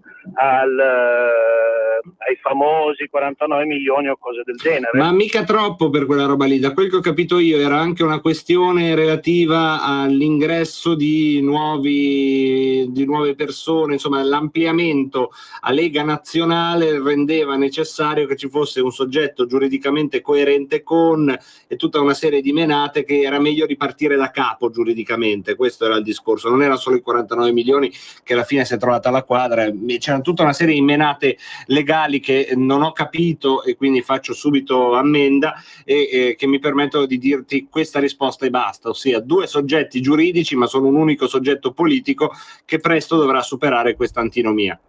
ai famosi 49 milioni o cose del genere. Ma mica troppo per quella roba lì, da quel che ho capito io era anche una questione relativa all'ingresso di nuove persone, insomma l'ampliamento a Lega Nazionale rendeva necessario che ci fosse un soggetto giuridicamente coerente con, e tutta una serie di menate che era meglio ripartire da capo giuridicamente, questo era il discorso, non era solo i 49 milioni che alla fine si è trovata la quadra, c'era tutta una serie di menate legali che non ho capito e quindi faccio subito ammenda e che mi permettono di dirti questa risposta e basta, ossia due soggetti giuridici ma sono un unico soggetto politico che presto dovrà superare questa antinomia.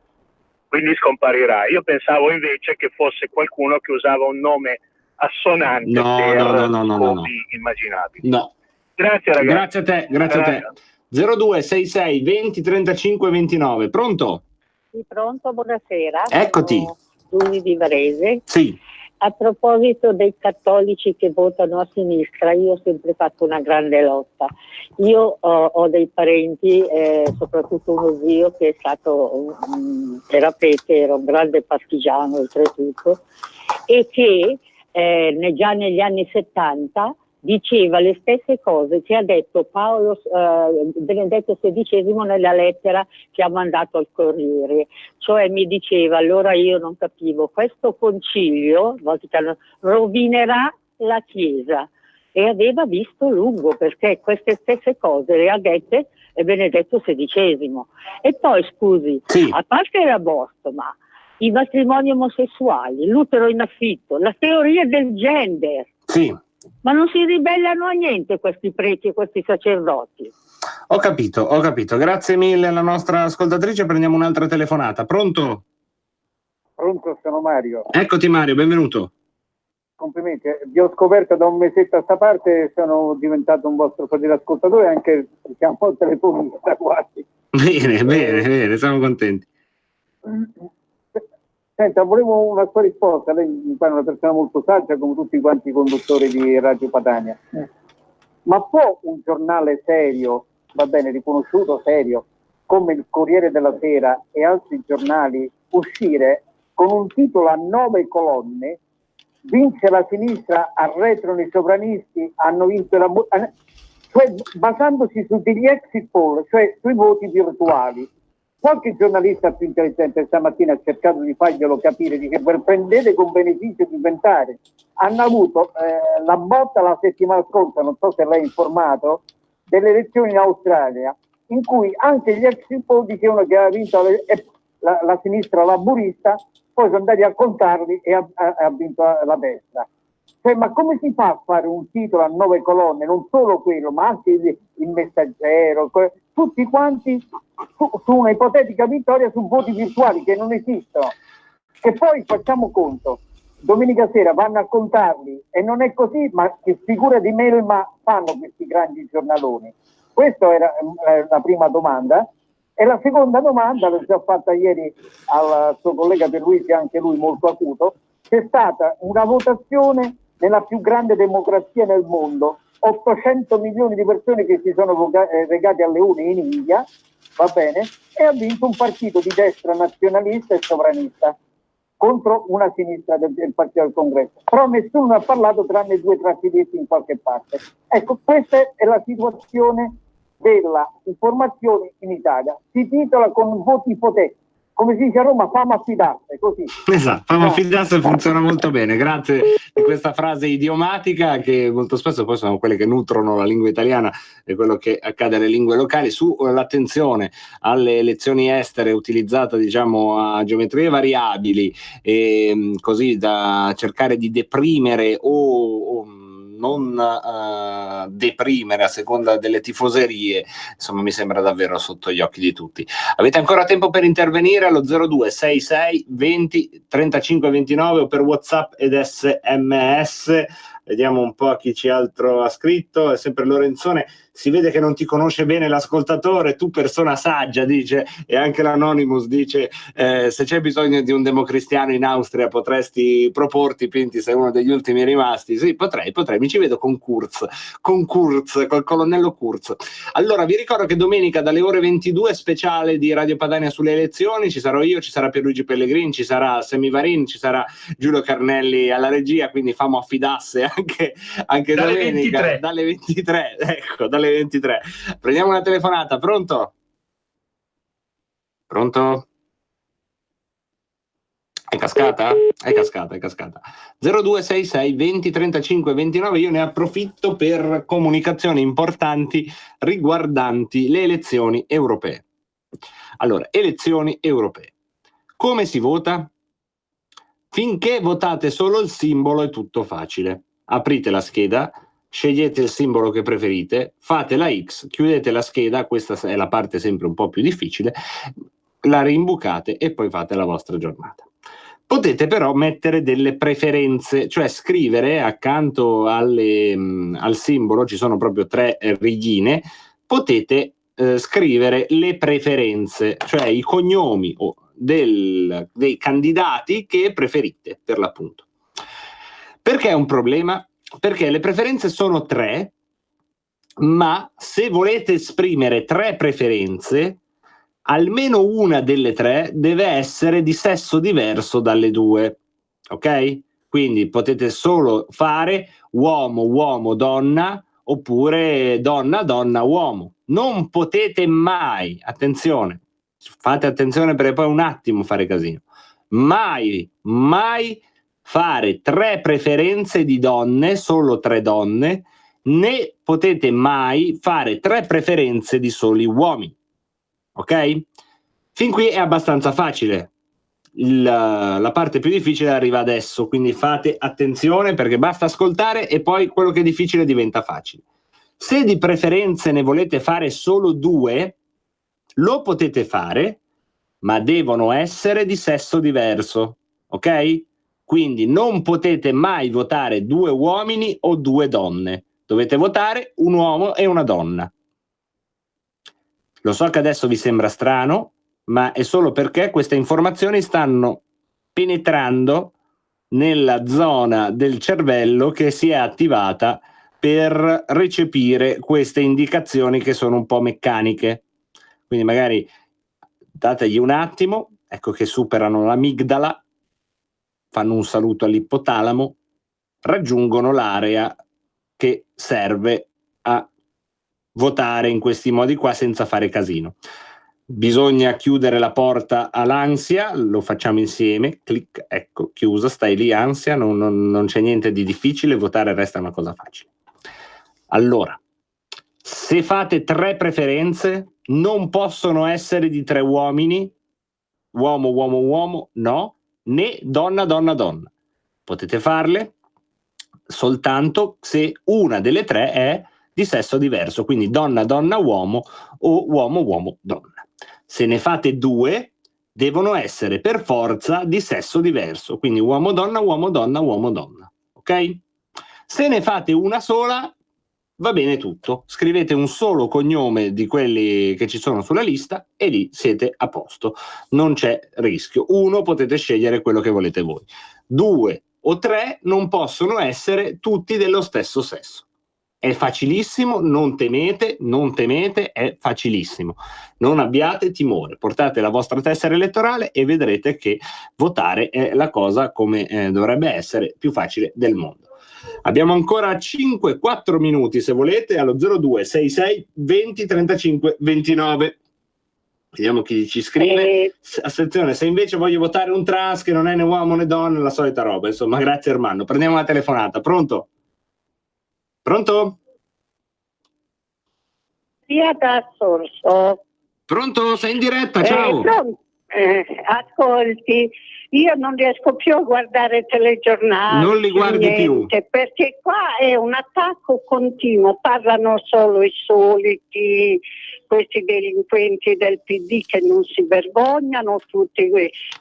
Quindi scomparirà. Io pensavo invece che fosse qualcuno che usava un nome assonante per scopi immaginabili. No. Grazie ragazzi. Grazie a te. 0266 20 35 29. Pronto? Sì, pronto, buonasera. Eccoti. Giulia di Varese. Sì. A proposito dei cattolici che votano a sinistra, io ho sempre fatto una grande lotta. Io ho dei parenti, soprattutto uno zio che è stato era prete, era un grande partigiano oltretutto, e che già negli anni 70 diceva le stesse cose che ha detto Benedetto XVI nella lettera che ha mandato al Corriere, cioè mi diceva, allora io non capivo, questo concilio Vaticano rovinerà la Chiesa, e aveva visto lungo perché queste stesse cose le ha dette Benedetto XVI. E poi scusi, sì, a parte l'aborto, ma i matrimoni omosessuali, l'utero in affitto, la teoria del gender, sì, ma non si ribellano a niente questi preti e questi sacerdoti. Ho capito. Grazie mille alla nostra ascoltatrice. Prendiamo un'altra telefonata. Pronto? Pronto, sono Mario. Eccoti Mario, benvenuto. Complimenti. Vi ho scoperto da un mesetto a sta parte, sono diventato un vostro fedele ascoltatore, anche diciamo telefonista quasi. Bene, siamo contenti. Senta, volevo una sua risposta. Lei mi pare una persona molto saggia, come tutti quanti i conduttori di Radio Padania. Ma può un giornale serio, va bene, riconosciuto serio, come il Corriere della Sera e altri giornali, uscire con un titolo a 9 colonne, vince la sinistra, arretrano i sovranisti, hanno vinto cioè basandosi su degli exit poll, cioè sui voti virtuali? Qualche giornalista più intelligente stamattina ha cercato di farglielo capire, di che prendete con beneficio di inventare. Hanno avuto la botta la settimana scorsa, non so se l'hai informato, delle elezioni in Australia, in cui anche gli exit poll dicevano che aveva vinto la sinistra laburista, poi sono andati a contarli e ha vinto la destra. Cioè, ma come si fa a fare un titolo a 9 colonne, non solo quello, ma anche il Messaggero, tutti quanti su una ipotetica vittoria su voti virtuali che non esistono? E poi facciamo conto, domenica sera vanno a contarli e non è così, ma che figura di melma fanno questi grandi giornaloni? Questa era la prima domanda. E la seconda domanda l'ho già fatta ieri al suo collega Pierluigi, anche lui molto acuto. C'è stata una votazione nella più grande democrazia nel mondo, 800 milioni di persone che si sono recate alle urne in India, va bene, e ha vinto un partito di destra nazionalista e sovranista contro una sinistra del partito del Congresso. Però nessuno ha parlato tranne 2 trattivisti in qualche parte. Ecco, questa è la situazione della informazione in Italia. Si titola con voti ipotetici. Come si dice a Roma, fama affidarsi, così. Esatto, fama affidarsi funziona molto bene, grazie di questa frase idiomatica che molto spesso poi sono quelle che nutrono la lingua italiana e quello che accade alle lingue locali. Sull'attenzione alle elezioni estere utilizzata diciamo a geometrie variabili e così da cercare di deprimere o non deprimere a seconda delle tifoserie, insomma mi sembra davvero sotto gli occhi di tutti. Avete ancora tempo per intervenire allo 0266 20 35 29 o per WhatsApp ed SMS. Vediamo un po' chi ci altro ha scritto. È sempre Lorenzone. Si vede che non ti conosce bene l'ascoltatore, tu persona saggia, dice, e anche l'Anonymous dice se c'è bisogno di un democristiano in Austria potresti proporti, Pinti, sei uno degli ultimi rimasti. Sì, potrei, mi ci vedo con Kurz, col colonnello Kurz. Allora vi ricordo che domenica dalle ore 22 speciale di Radio Padania sulle elezioni, ci sarò io, ci sarà Pierluigi Pellegrini, ci sarà Semivarin, ci sarà Giulio Carnelli alla regia, quindi famo affidasse anche dalle domenica 23. dalle 23, ecco, dalle 23. Prendiamo una telefonata, pronto? Pronto? È cascata? È cascata. 0266 20 35 29. Io ne approfitto per comunicazioni importanti riguardanti le elezioni europee. Allora, elezioni europee. Come si vota? Finché votate solo il simbolo è tutto facile. Aprite la scheda, scegliete il simbolo che preferite, fate la X, chiudete la scheda, questa è la parte sempre un po' più difficile, la rimbucate e poi fate la vostra giornata. Potete però mettere delle preferenze, cioè scrivere accanto al simbolo, ci sono proprio 3 righine, potete scrivere le preferenze, cioè i cognomi dei candidati che preferite, per l'appunto. Perché è un problema? Perché le preferenze sono 3, ma se volete esprimere 3 preferenze, almeno una delle 3 deve essere di sesso diverso dalle 2, ok? Quindi potete solo fare uomo, uomo, donna, oppure donna, donna, uomo. Non potete mai, attenzione, fate attenzione perché poi è un attimo fare casino, mai fare 3 preferenze di donne, solo 3 donne, né potete mai fare 3 preferenze di soli uomini. Ok? Fin qui è abbastanza facile. La parte più difficile arriva adesso, quindi fate attenzione perché basta ascoltare e poi quello che è difficile diventa facile. Se di preferenze ne volete fare solo 2, lo potete fare, ma devono essere di sesso diverso, ok? Quindi non potete mai votare 2 uomini o 2 donne, dovete votare un uomo e una donna. Lo so che adesso vi sembra strano, ma è solo perché queste informazioni stanno penetrando nella zona del cervello che si è attivata per recepire queste indicazioni che sono un po' meccaniche. Quindi magari dategli un attimo, ecco che superano l'amigdala, fanno un saluto all'ipotalamo, raggiungono l'area che serve a votare in questi modi qua senza fare casino. Bisogna chiudere la porta all'ansia, lo facciamo insieme, clic, ecco, chiusa, stai lì ansia, non c'è niente di difficile, votare resta una cosa facile. Allora, se fate 3 preferenze, non possono essere di 3 uomini, uomo, uomo, uomo, no, né donna, donna, donna. Potete farle soltanto se una delle 3 è di sesso diverso, quindi donna, donna, uomo o uomo, uomo, donna. Se ne fate 2, devono essere per forza di sesso diverso, quindi uomo, donna, uomo, donna, uomo, donna. Ok? Se ne fate una sola, va bene tutto. Scrivete un solo cognome di quelli che ci sono sulla lista e lì siete a posto. Non c'è rischio. 1 potete scegliere quello che volete voi. 2 o 3 non possono essere tutti dello stesso sesso. È facilissimo, non temete, è facilissimo. Non abbiate timore, portate la vostra tessera elettorale e vedrete che votare è la cosa come dovrebbe essere più facile del mondo. Abbiamo ancora 4 minuti se volete allo 02 66 20 35 29. Vediamo chi ci scrive. Attenzione, se invece voglio votare un trans che non è né uomo né donna, la solita roba. Insomma, grazie Armando. Prendiamo una telefonata. Pronto? Pronto? Da Sorso. Pronto? Sei in diretta? Ciao. Ascolti, io non riesco più a guardare telegiornali. Non li guardi più? Perché qua è un attacco continuo. Parlano solo i soliti, questi delinquenti del PD che non si vergognano, tutti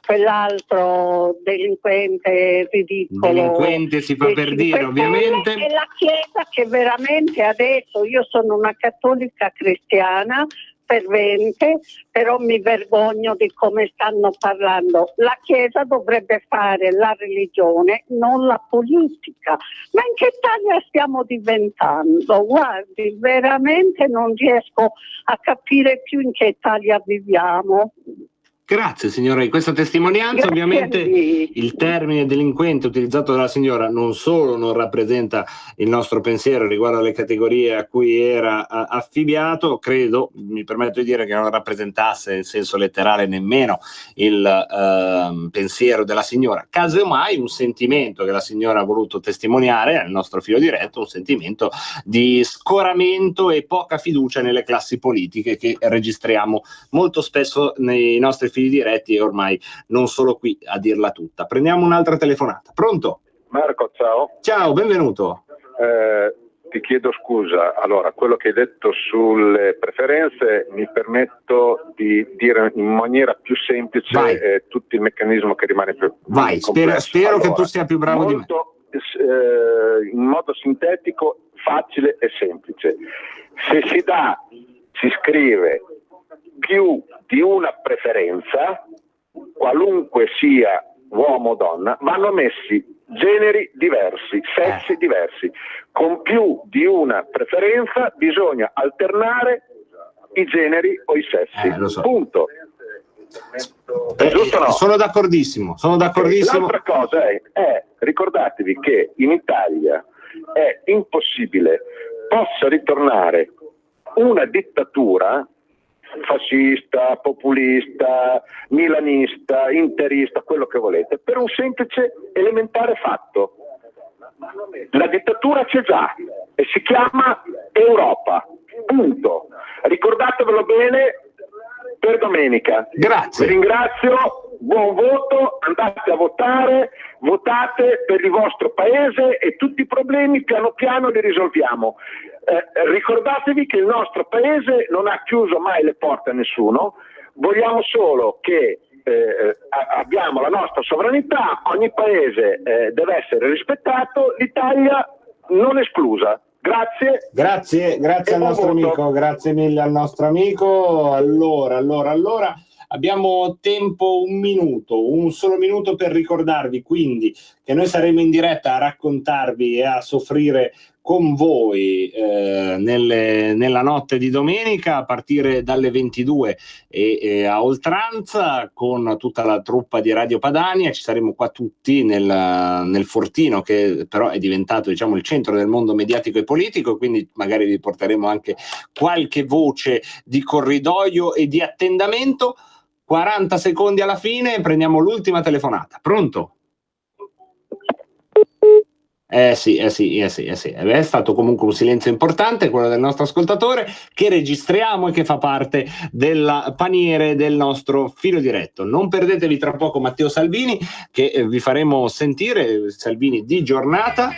quell'altro delinquente ridicolo. Delinquente si fa per dire, ovviamente. E la Chiesa che veramente adesso, io sono una cattolica cristiana fervente, però mi vergogno di come stanno parlando. La Chiesa dovrebbe fare la religione, non la politica. Ma in che Italia stiamo diventando? Guardi, veramente non riesco a capire più in che Italia viviamo. Grazie signora di questa testimonianza. Ovviamente il termine delinquente utilizzato dalla signora non solo non rappresenta il nostro pensiero riguardo alle categorie a cui era affibbiato, credo, mi permetto di dire che non rappresentasse in senso letterale nemmeno il pensiero della signora, casomai un sentimento che la signora ha voluto testimoniare al nostro filo diretto, un sentimento di scoramento e poca fiducia nelle classi politiche che registriamo molto spesso nei nostri fili diretti e ormai non solo qui a dirla tutta. Prendiamo un'altra telefonata. Pronto? Marco, ciao. Ciao, benvenuto. Ti chiedo scusa. Allora, quello che hai detto sulle preferenze mi permetto di dire in maniera più semplice tutto il meccanismo che rimane più complesso. Spero allora, che tu sia più bravo di me. In modo sintetico, facile e semplice. Se si scrive più di una preferenza, qualunque sia uomo o donna, vanno messi generi diversi, sessi diversi. Con più di una preferenza bisogna alternare i generi o i sessi. Lo so. Punto. Giusto, no? Sono d'accordissimo. L'altra cosa è ricordatevi che in Italia è impossibile possa ritornare una dittatura fascista, populista, milanista, interista, quello che volete, per un semplice elementare fatto. La dittatura c'è già e si chiama Europa. Punto. Ricordatevelo bene per domenica. Grazie. Vi ringrazio, buon voto, andate a votare, votate per il vostro paese e tutti i problemi piano piano li risolviamo. Ricordatevi che il nostro paese non ha chiuso mai le porte a nessuno, vogliamo solo che abbiamo la nostra sovranità, ogni paese deve essere rispettato, l'Italia non esclusa. Grazie al nostro amico, grazie mille al nostro amico. Allora, abbiamo tempo un solo minuto per ricordarvi quindi che noi saremo in diretta a raccontarvi e a soffrire con voi nella notte di domenica a partire dalle 22 e a oltranza con tutta la truppa di Radio Padania. Ci saremo qua tutti nel fortino che però è diventato il centro del mondo mediatico e politico, quindi magari vi porteremo anche qualche voce di corridoio e di attendamento. 40 secondi alla fine, prendiamo l'ultima telefonata. Pronto? Sì. È stato comunque un silenzio importante quello del nostro ascoltatore che registriamo e che fa parte del paniere del nostro filo diretto. Non perdetevi tra poco Matteo Salvini che vi faremo sentire, Salvini di giornata.